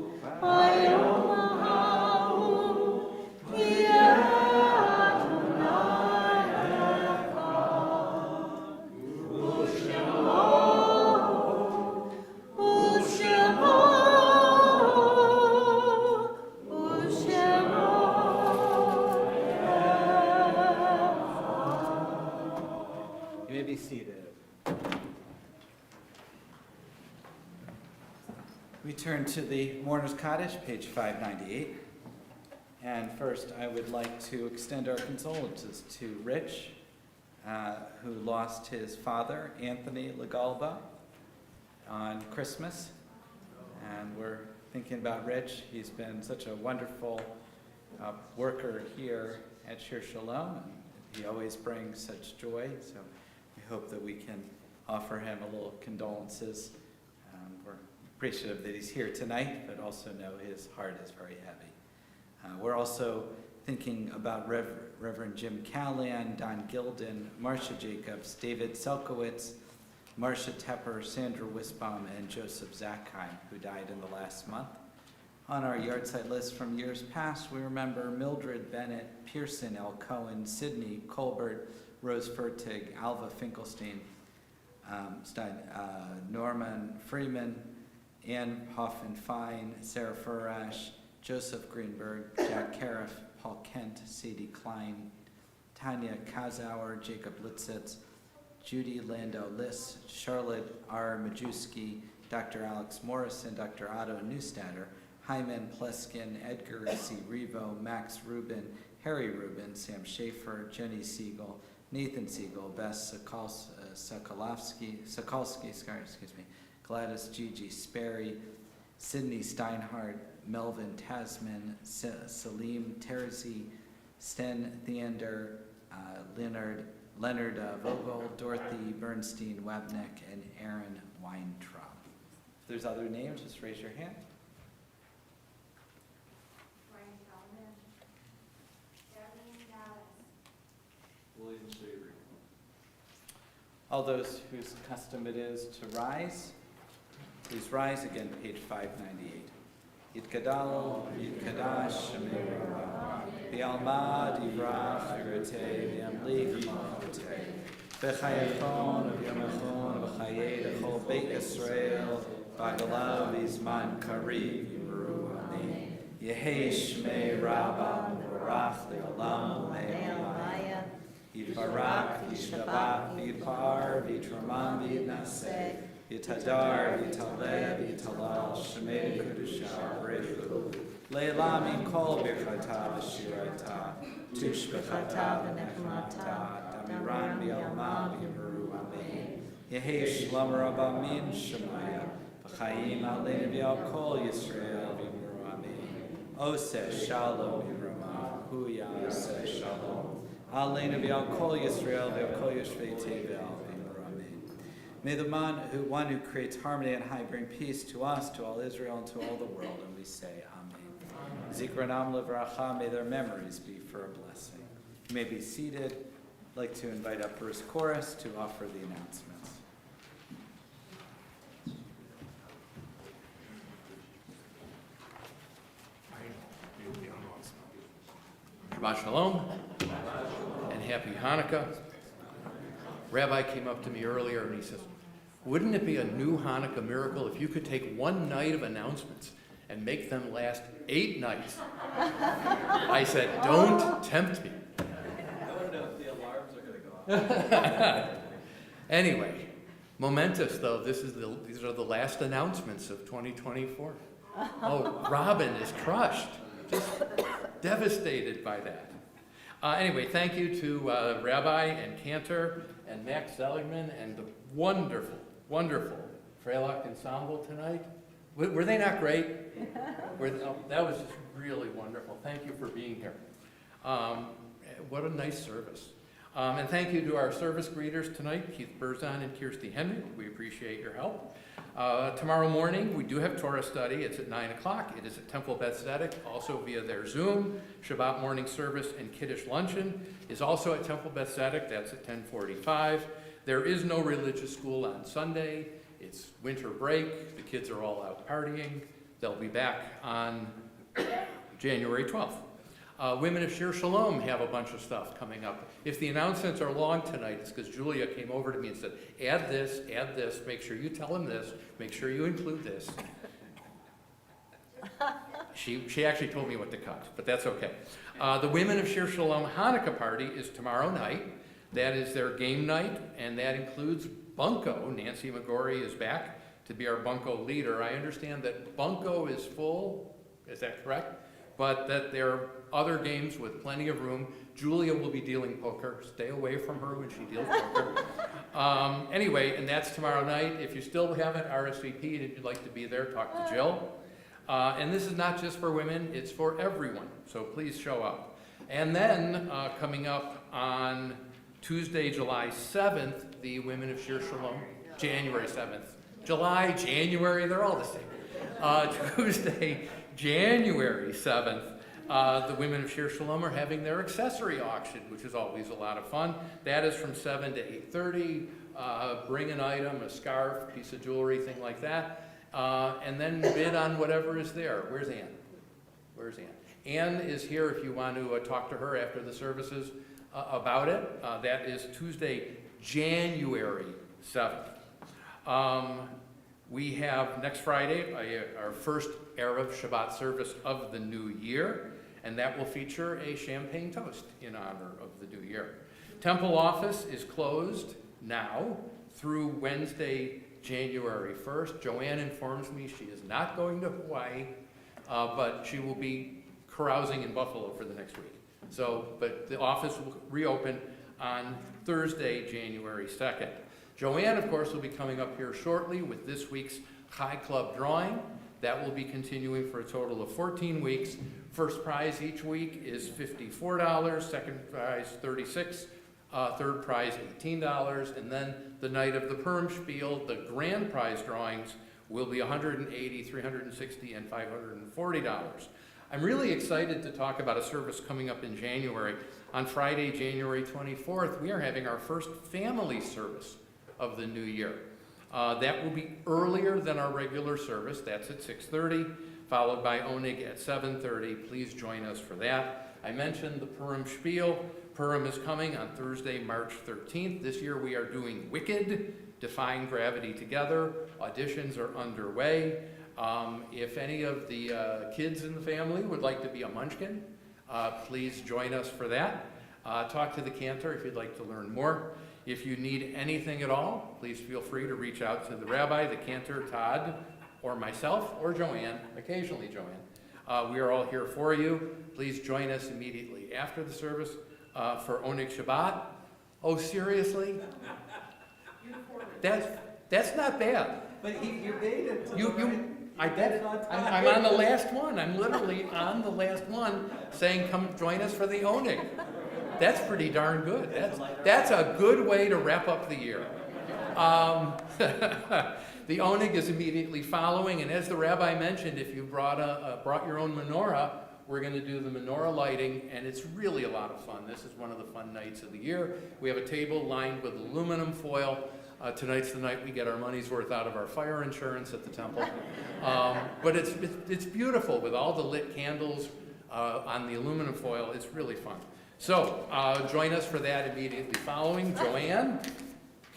יהיה אדוני אחד You may be seated. We turn to the Mourner's Cottage, page 598. And first, I would like to extend our condolences to Rich, who lost his father, Anthony Lagalba, on Christmas. And we're thinking about Rich. He's been such a wonderful worker here at Shir Shalom. And he always brings such joy. So we hope that we can offer him a little condolences. We're appreciative that he's here tonight, but also know his heart is very heavy. We're also thinking about Reverend Jim Callahan, Don Gilden, Marcia Jacobs, David Selkowitz, Marcia Tepper, Sandra Wisbaum, and Joseph Zackheim, who died in the last month. On our yard-site list from years past, we remember Mildred Bennett, Pearson L. Cohen, Sidney Colbert, Rose Fertig, Alva Finkelstein, Norman Freeman, Ann Hoffman-Fine, Sarah Furash, Joseph Greenberg, Jack Cariff, Paul Kent, Sadie Klein, Tanya Kazauer, Jacob Litzitz, Judy Landau Liss, Charlotte R. Majewski, Dr. Alex Morrison, Dr. Otto Neustatter, Hyman Pleskin, Edgar C. Revo, Max Rubin, Harry Rubin, Sam Schaefer, Jenny Siegel, Nathan Siegel, Bess Sokolsky, Gladys Gigi Sperry, Sidney Steinhardt, Melvin Tasman, Salim Terzi, Sten Theander, Leonard Vogel, Dorothy Bernstein Webnick, and Aaron Weintraub. If there's other names, just raise your hand. William Savory. All those whose custom it is to rise, please rise again, page 598. Yitgadal, Yitkadash, Shemei Rabba, Bialma, Divrach, Yirete, Yamlik, Machate, Bechayachon, Yamachon, Bechayed, Echol Beit Yisrael, Bagalav, Izman, Kariv, Yimru, Amen. Yehei Shmei Rabba, Barach, Le'olam, Le'olam. Yitbarak, Yishtabach, Yitpar, Yitramam, Yitnaseh, Yitadar, Yitaleh, Yitalal, Shemei Kedusha, Brechu, Le'elam Kol Birchata, V'shirata, Tushbechata, V'nechmata, Damiran, Bi'alma, B'yimru, Amen. Yehei Shlom Rabbamin, Shemaya, V'chaim Alein V'al Kol Yisrael, B'yimru, Amen. Oseh Shalom, Yirama, Huya, Oseh Shalom. Aleinu v'al kol Yisrael v'al kol Yoshvei Tevel v'imur Amen. May the one who creates harmony and high bring peace to us, to all Israel, and to all the world, and we say Amen. Zikranam levracha, may their memories be for a blessing. You may be seated. I'd like to invite up Bruce Chorus to offer the announcements. Shabbat Shalom and Happy Hanukkah. Rabbi came up to me earlier and he says, wouldn't it be a new Hanukkah miracle if you could take one night of announcements and make them last 8 nights? I said, don't tempt me. I want to know if the alarm Anyway, momentous though, these are the last announcements of 2024. Oh, Robin is crushed, just devastated by that. Anyway, thank you to Rabbi and Cantor and Max Seligman and the wonderful, wonderful Freilich ensemble tonight. Were they not great? That was just really wonderful. Thank you for being here. What a nice service. And thank you to our service greeters tonight, Keith Berzon and Kirsty Henry. We appreciate your help. Tomorrow morning, we do have Torah study. It's at 9 o'clock. It is at Temple Beth Tzedek, also via their Zoom. Shabbat morning service and Kiddush luncheon is also at Temple Beth Tzedek. That's at 10:45. There is no religious school on Sunday. It's winter break. The kids are all out partying. They'll be back on January 12th. Women of Shir Shalom have a bunch of stuff coming up. If the announcements are long tonight, it's because Julia came over to me and said, add this, make sure you tell them this, make sure you include this. She actually told me what to cut, but that's okay. The Women of Shir Shalom Hanukkah party is tomorrow night. That is their game night, and that includes Bunko. Nancy McGorry is back to be our Bunko leader. I understand that Bunko is full, is that correct? But that there are other games with plenty of room. Julia will be dealing poker. Stay away from her when she deals poker. Anyway, and that's tomorrow night. If you still haven't RSVP'd and you'd like to be there, talk to Jill. And this is not just for women, it's for everyone. So please show up. And then coming up on Tuesday, July 7th, the Women of Shir Shalom, January 7th. July, January, they're all the same. Tuesday, January 7th, the Women of Shir Shalom are having their accessory auction, which is always a lot of fun. That is from 7 to 8:30. Bring an item, a scarf, piece of jewelry, thing like that, and then bid on whatever is there. Where's Ann? Where's Ann? Ann is here if you want to talk to her after the services about it. That is Tuesday, January 7th. We have next Friday our first Erev Shabbat service of the new year, and that will feature a champagne toast in honor of the new year. Temple office is closed now through Wednesday, January 1st. Joanne informs me she is not going to Hawaii, but she will be carousing in Buffalo for the next week. But the office will reopen on Thursday, January 2nd. Joanne, of course, will be coming up here shortly with this week's Chai Club drawing. That will be continuing for a total of 14 weeks. First prize each week is $54, second prize $36, third prize $18, and then the night of the Purim Spiel, the grand prize drawings will be $180, $360, and $540. I'm really excited to talk about a service coming up in January. On Friday, January 24th, we are having our first family service of the new year. That will be earlier than our regular service. That's at 6:30, followed by Onig at 7:30. Please join us for that. I mentioned the Purim Spiel. Purim is coming on Thursday, March 13th. This year we are doing Wicked, Defying Gravity Together. Auditions are underway. If any of the kids in the family would like to be a munchkin, please join us for that. Talk to the cantor if you'd like to learn more. If you need anything at all, please feel free to reach out to the rabbi, the cantor, Todd, or myself, or Joanne, occasionally Joanne. We are all here for you. Please join us immediately after the service for Onig Shabbat. Oh, seriously? That's not bad. But you made it. I'm on the last one. I'm literally on the last one saying, come join us for the Onig. That's pretty darn good. That's a good way to wrap up the year. The Onig is immediately following, and as the rabbi mentioned, if you brought your own menorah, we're going to do the menorah lighting, and it's really a lot of fun. This is one of the fun nights of the year. We have a table lined with aluminum foil. Tonight's the night we get our money's worth out of our fire insurance at the temple. But it's beautiful with all the lit candles on the aluminum foil. It's really fun. So join us for that immediately following. Joanne,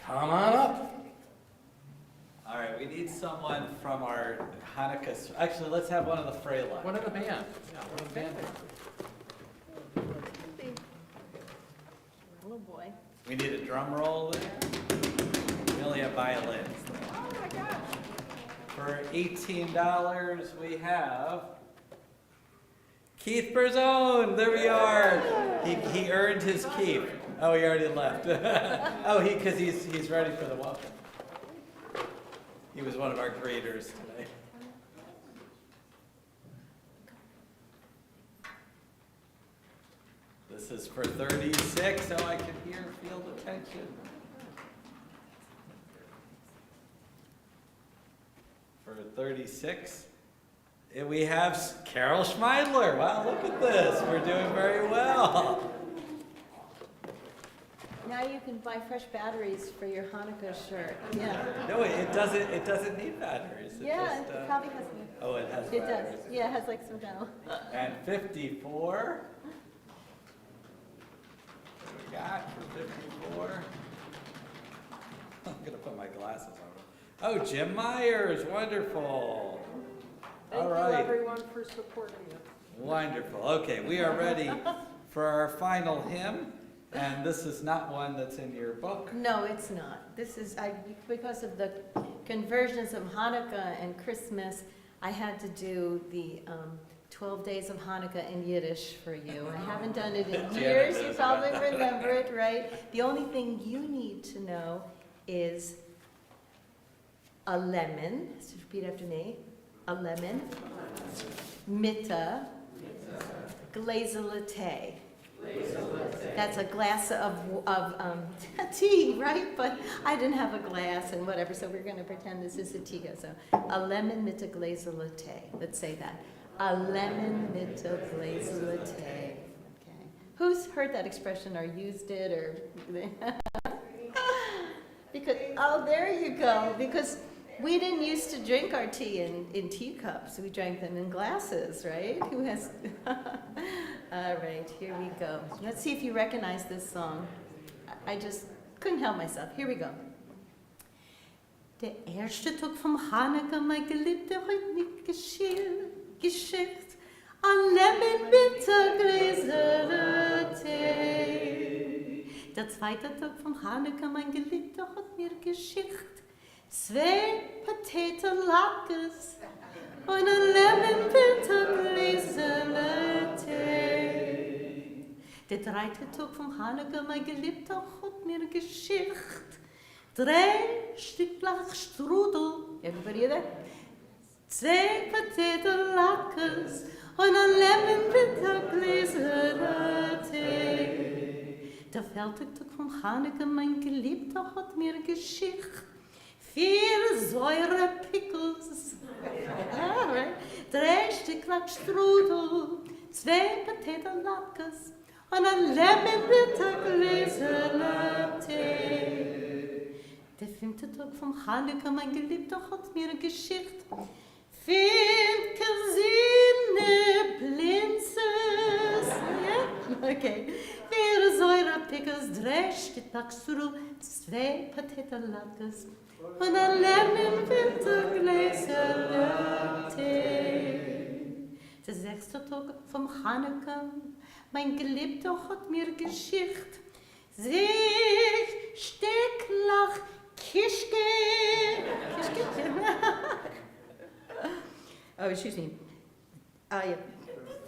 come on up. All right, we need someone from our Hanukkah. Actually, let's have one of the Freilich. What are the band? Yeah, what are the band? Oh boy. We need a drum roll there. We only have violins. Oh my gosh. For $18, we have Keith Berzone. There we are. He earned his keep. Oh, he already left. Oh, because he's ready for the welcome. He was one of our greeters today. This is for 36, so I can feel the tension. For 36, we have Carol Schmeidler. Wow, look at this. We're doing very well. Now you can buy fresh batteries for your Hanukkah shirt. Yeah. No, it doesn't need batteries. It Yeah, just, it probably has. oh, it has It does. batteries. Yeah, it has like some metal. And 54. What do we got for 54? I'm going to put my glasses on. Oh, Jim Myers. Wonderful. Thank All you, right. everyone, for supporting us. Wonderful. Okay, we are ready for our final hymn. And this is not one that's in your book. No, it's not. This is, because of the conversions of Hanukkah and Christmas, I had to do the 12 days of Hanukkah in Yiddish for you. I haven't done it in years. You probably remember it, right? The only thing you need to know is a lemon. So repeat after me. A lemon. Mitta. Glazelate. That's a glass of tea, right? But I didn't have a glass and whatever, so we're going to pretend this is a tea. So a lemon mit a glaze latte. Let's say that. A lemon mit a glaze latte. Okay. Who's heard that expression or used it or? Because there you go. Because we didn't used to drink our tea in teacups. We drank them in glasses, right? Who has? All right, here we go. Let's see if you recognize this song. I just couldn't help myself. Here we go. Der erste Tag vom Hanukkah, mein Geliebter, heute nicht geschickt. Ein Lemon mit der Gläser Tee. Der zweite Tag vom Hanukkah, mein Geliebter, hat mir geschickt. 2 Patetenlackes und ein Lemon mit der Gläser Tee. Der dritte Tag vom Hanukkah, mein Geliebter, hat mir geschickt. 3 Stück Blachstrudel, everybody hear that? 2 Patetenlackes und ein Lemon mit der Gläser Tee. Der vierte Tag vom Hanukkah, mein Geliebter, hat mir geschickt. 4 säure Pickles, 3 Stück Strudel, 2 Patetenlackes und ein Lemon mit der Gläser Tee. Der 5. Tag vom Hanukkah, mein Geliebter, hat mir geschickt. 5 Cousine Blinzes, ja, okay. 4 säure Pickles, 3 Stück Strudel, 2 Patetenlackes. Und ein Lemon mit der Gläser Tee. Der 6. Tag vom Hanukkah, mein Geliebter hat mir geschickt. 6 Stücklach Kischke. Oh, excuse me. Yeah.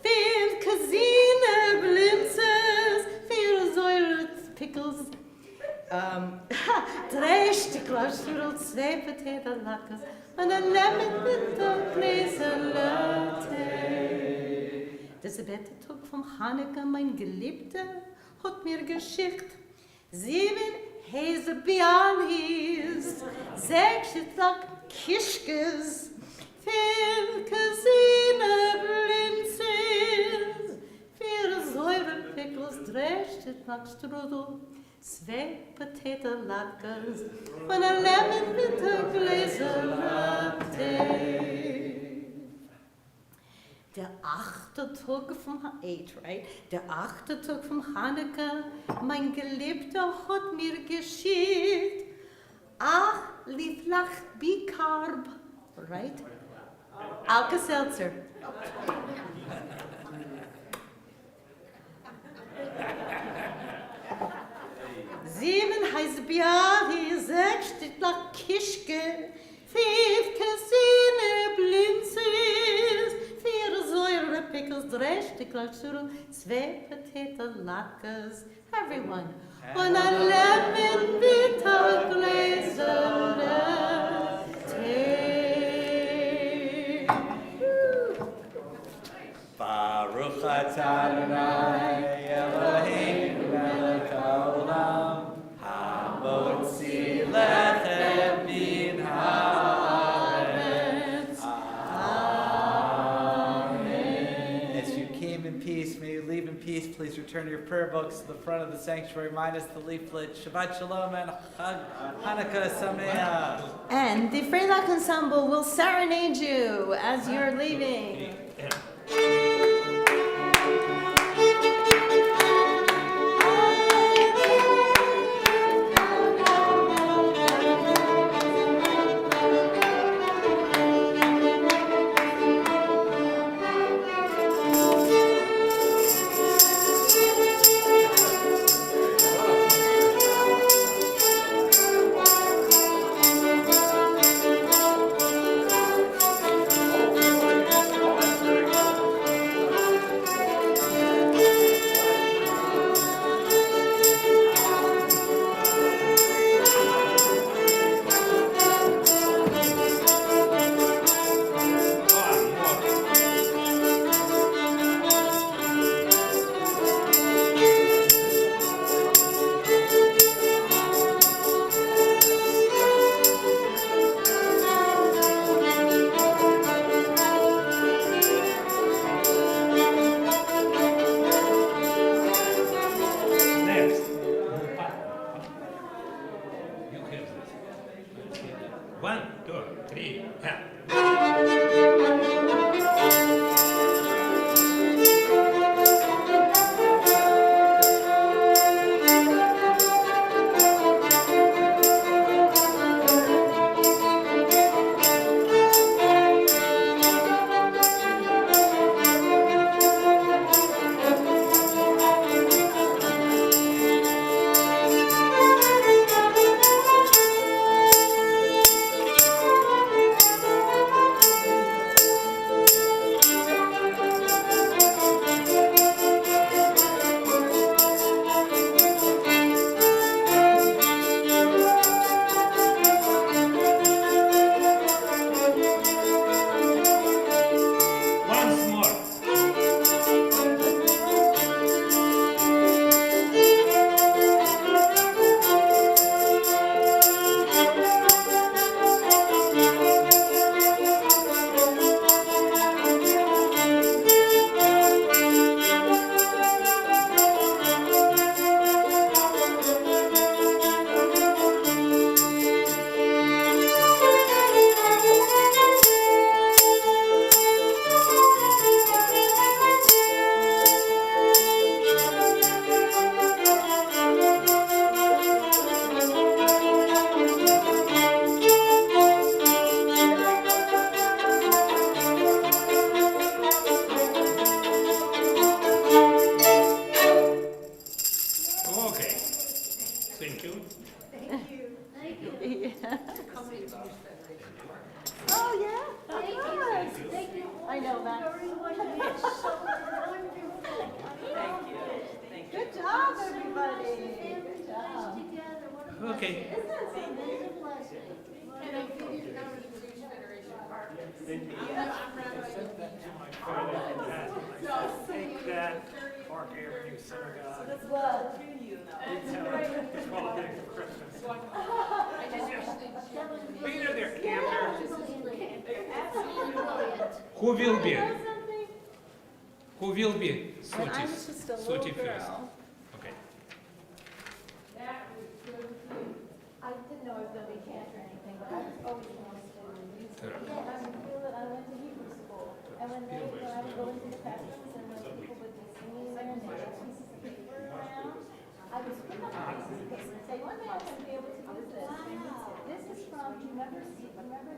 5 Cousine Blinzes, 4 säure Pickles. 3 Stück Strudel, 2 Patetenlackes und ein Lemon mit der Gläser Tee. Der 7. Tag vom Hanukkah, mein Geliebter, hat mir geschickt. 7 Häsebianis, 6 Stück Kischkes, 5 Cousine Blinzes, 4 säure Pickles, 3 Stück Strudel, 2 Patetenlackes und ein Lemon mit der Gläser Tee. Der 8. Tag vom right? Der 8. Tag vom Hanukkah, mein Geliebter hat mir geschickt. 8 Lieflach Bicarb, right? Alka-Seltzer. 7 heißt Biavi, 6 steht nach Kischke, 5 Cassine Blinzes, 4 Säure Pickles, 3 Stück Lachsuru, 2 Potato Latkes. Everyone. Und ein Lemon bitter gläserne Tee. Baruch atah Adonai Eloheinu melech haolam, hamotzi lechem min haaretz. Amen. As you came in peace, may you leave in peace. Please return your prayer books to the front of the sanctuary, minus the leaflet. Shabbat Shalom and Hanukkah Sameach. And the Freilach Ensemble will serenade you as you're leaving. Next. You have this. 1, 2, 3, once more. Okay. Thank you. Oh, yeah? Of course. I know that. Good job, everybody. Good job. Okay. Isn't that something? Take that, Park Avenue Synagogue. That's what? It's 12 days of Christmas. Be there, camper. Who will be? You know something? Who will be? When I was just a little 31st. girl. Okay. I didn't know I was going to be camp or anything, but I was always interested in music. Yeah. I went to Hebrew school, and when I would go into the classrooms and when people would be singing there and they had pieces of paper around, I would pick up pieces of paper and say, one day I'm going to be able to use this. This is from, remember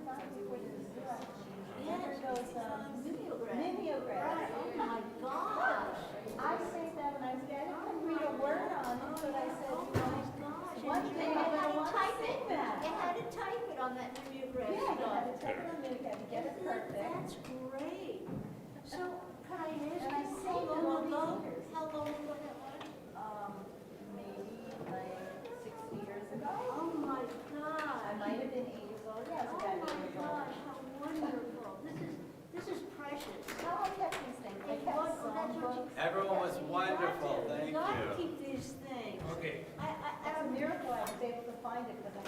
not before the zero. Remember those mimeographs? Oh my gosh! I sang that when I was there. I didn't read a word on it, but I said, you know, on that mimeograph. Yeah, you had to type it on Minute, to get it perfect. That's great. So, can I And I ask you saved how all long these ago? years. How long ago that was? Maybe like 60 years ago. Oh my I God. might have been 8 years old, yeah, it Oh was about 8 my years old. gosh, how wonderful. This is precious. How I kept these things, I And kept what- that's what songbooks. you- Everyone was you wonderful, got to- thank You got you. to keep these things. Okay. It's a miracle I was able to find it, because I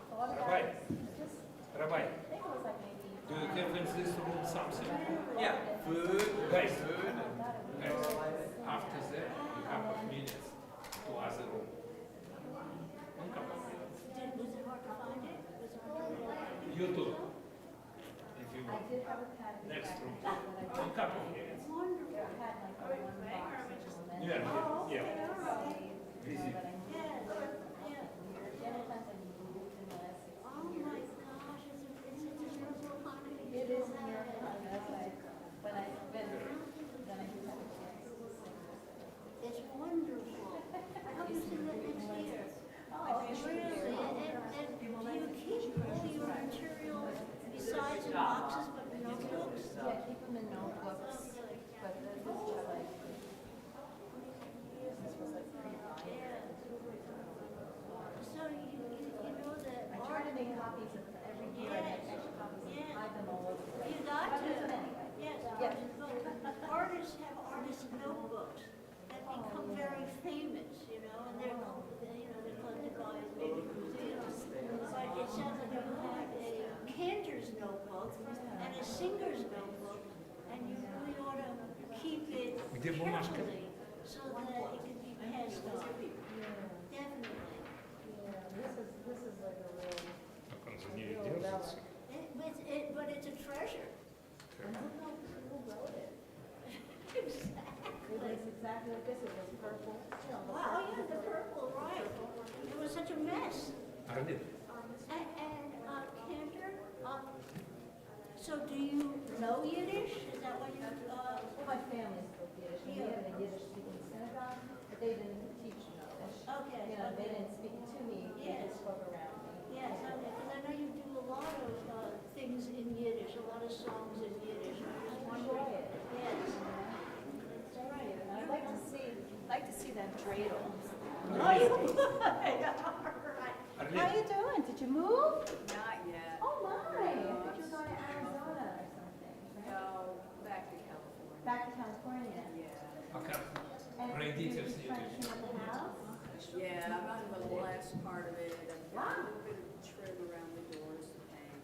thought about Right. it, just, Rabbi, I think it was like maybe. do you have in this room something? Yeah, food, Guys. food. Guys, after that, you have a minutes to other room. One couple of minutes. Was it hard to find it? Was it hard to find it? You too. If you I want. did have a pad in the Next back, room. but I One couple of minutes. Wonderful. had like a one box, which was meant Yeah, Oh, okay, yeah. all right. Busy. But I moved Yeah, it yeah. years, the other times I moved in the last 6 Oh my years. gosh, it's a miracle Hanukkah. It is a miracle, and that's why, when I, then I do have a chance to sing this. It's wonderful. I hope you see that next year. Oh, Really, and do you keep all your materials besides in boxes, but in notebooks? Yeah, keep them in notebooks, but this is like, this was like pre-bind. So you know that I try to make copies of every year, I make extra copies and hide them all over the place. You got But I do to. it anyway. Yes, Yes. artists have artist notebooks that become very famous, you know, and they're collected by as maybe museums. But it sounds like you have a cantor's notebook and a singer's notebook, and you really ought to keep it Где бумажка? carefully so that it can be passed on. Definitely. This is like a real, Как он за нее держится. But it's a treasure. I don't know who wrote it. It Exactly. was exactly like this, it was purple, you know, the Wow, purple. yeah, the purple, right. It was such a mess. Arlene, Cantor, so do you know Yiddish? Is that what you, Well, my family spoke Yiddish, and we had a Yiddish-speaking synagogue, but they didn't teach Yiddish. okay. You know, they didn't speak it to me, they Yes. just spoke around me. Yes, okay, because I know you do a lot of things in Yiddish, a lot of songs in Yiddish. I was Enjoy wondering. it. Yes. That's right, and I'd like to see that dreidel. Oh, you would? All right. How Arlene, you doing? Did you move? Not yet. Oh my, I thought you were going to Arizona or something. No, back to California. Back to California. Yeah. пока And пройдите you're в just trying to следующий. clean up the house? Yeah, I'm on the last part of it. I've got a little bit of trim around the doors, the panels,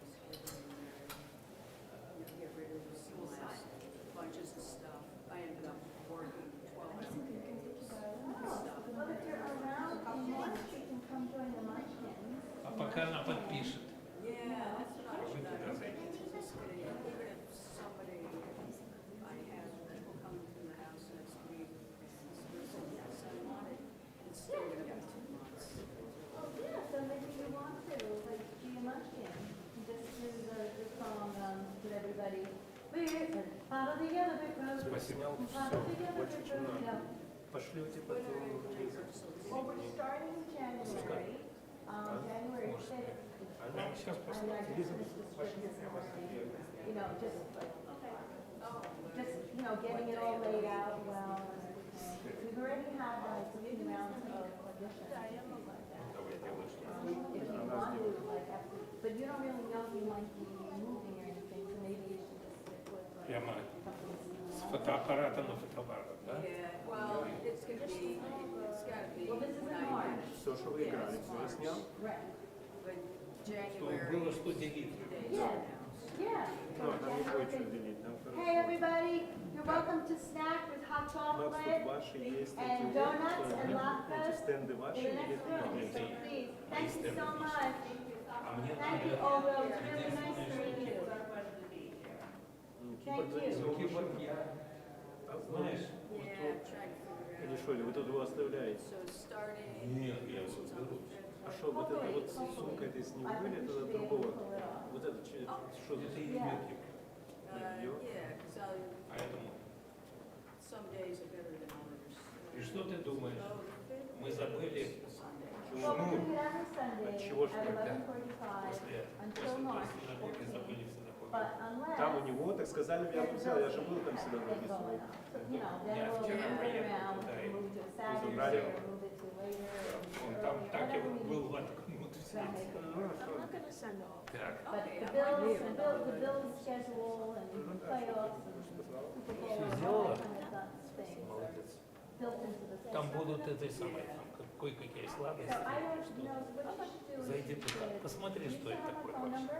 get rid of some last bunches of stuff. I ended up working 12 hours a day. Stuff. Well, if you're around in March, you can come join the Munchkins. А пока она подпишет. Yeah, that's what I Вы should туда have. зайдите. Even if somebody, I have people coming to the house next week, and listen, yes, I want it. It's still gonna be 2 months. Oh, yeah, so maybe you want to, like, do your Munchkin. Just do the song, with everybody. We're huddle together, big brother. Спасибо. Huddle together, big brother. You know, Пошлете When are you doing rehearsals? well, we're starting in January, January 6th. Она сейчас And после I just телевизора finished the пошли, script this я вас morning. You know, just like, Oh, just, you know, getting it all laid out well and everything. We've already had like 3 rounds of auditions and things like that. If you want to, like, after, but you don't really know if you might be moving or anything, so maybe you should just stick with like Прямо something с small. фотоаппарата на фотоаппарат, да? yeah, well, it's gonna be, it's gotta be. Well, this is in 90. March. Все, что вы играли, все я снял. Right. But Чтобы January. было что делить. 2 days Yeah. from now. Yeah. Ну, там не будет что делить, там хорошо. Hey, everybody, you're welcome to snack with hot У нас тут chocolate ваши есть and эти donuts and эти latkes стенды in ваши the или next room, нет? so please, thank you so much. А мне Thank you, надо... oh, well, it's really nice to meet you. Thank you. Вот я, знаешь, вот Yeah, тут... trying to figure Или out. что, или вы тут его оставляете? So starting. Нет, я соберусь. А что, вот это вот сумка, это с ним были, это от другого? Вот это что за Это Еремекик. Yeah, because Поэтому... some days are better than others. И что ты думаешь? Oh, the fifth Мы забыли... is a Sunday. Well, we do it every Sunday Чего ж at тогда? 11:45 until March 14th. But Там у unless него, так сказали, я тут взял, я же был там всегда they're записывал. going up. So, you know, then Я we'll вчера move it поехал around, туда, и move to a Saturday, забрали. or move it to later, or Он там earlier, так и whatever we был need. воткнут. Then make it work. I'm not gonna send all. Так. But Okay, the I might bills, leave. the bills schedule and playoffs and Super Bowl and all сделала? that kind of things are Молодец. built into the Там system. будут эти самые, там кое-какие слабости. So I don't know, what you should do is. Зайди туда, is- посмотри, you что still это have my такое phone вообще. number?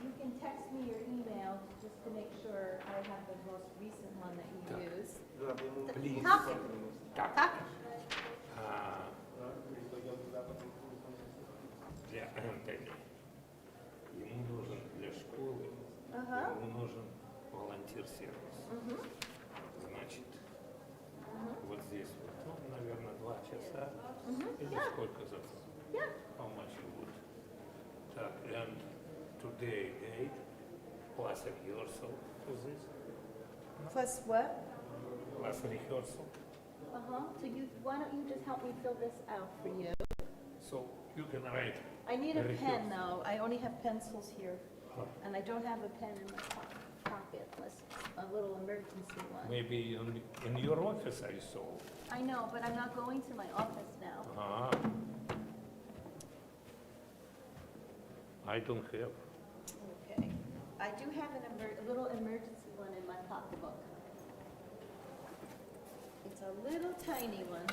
You can text me your email just to make sure I have the most recent one that Так. you use. Да, по-моему, Please. Так. Так. Так? А, для Энтони. Ему нужен для школы, Ага. ему нужен волонтер-сервис. Мгм. Значит, Мгм. вот здесь вот, ну, наверное, 2 часа. Мгм. Или Yeah. сколько завтра? Yeah. How much it would? Так, and today date plus rehearsal for this, Plus what? plus rehearsal. Uh-huh. So you, why don't you just help me fill this out for you? So you can write. I need a Very pen good. though. I only have pencils here. Huh. And I don't have a pen in my pocket unless it's a little emergency one. Maybe in your office I saw. I know, but I'm not going to my office now. Ah. I don't have. Okay. I do have a little emergency one in my pocketbook. It's a little tiny one.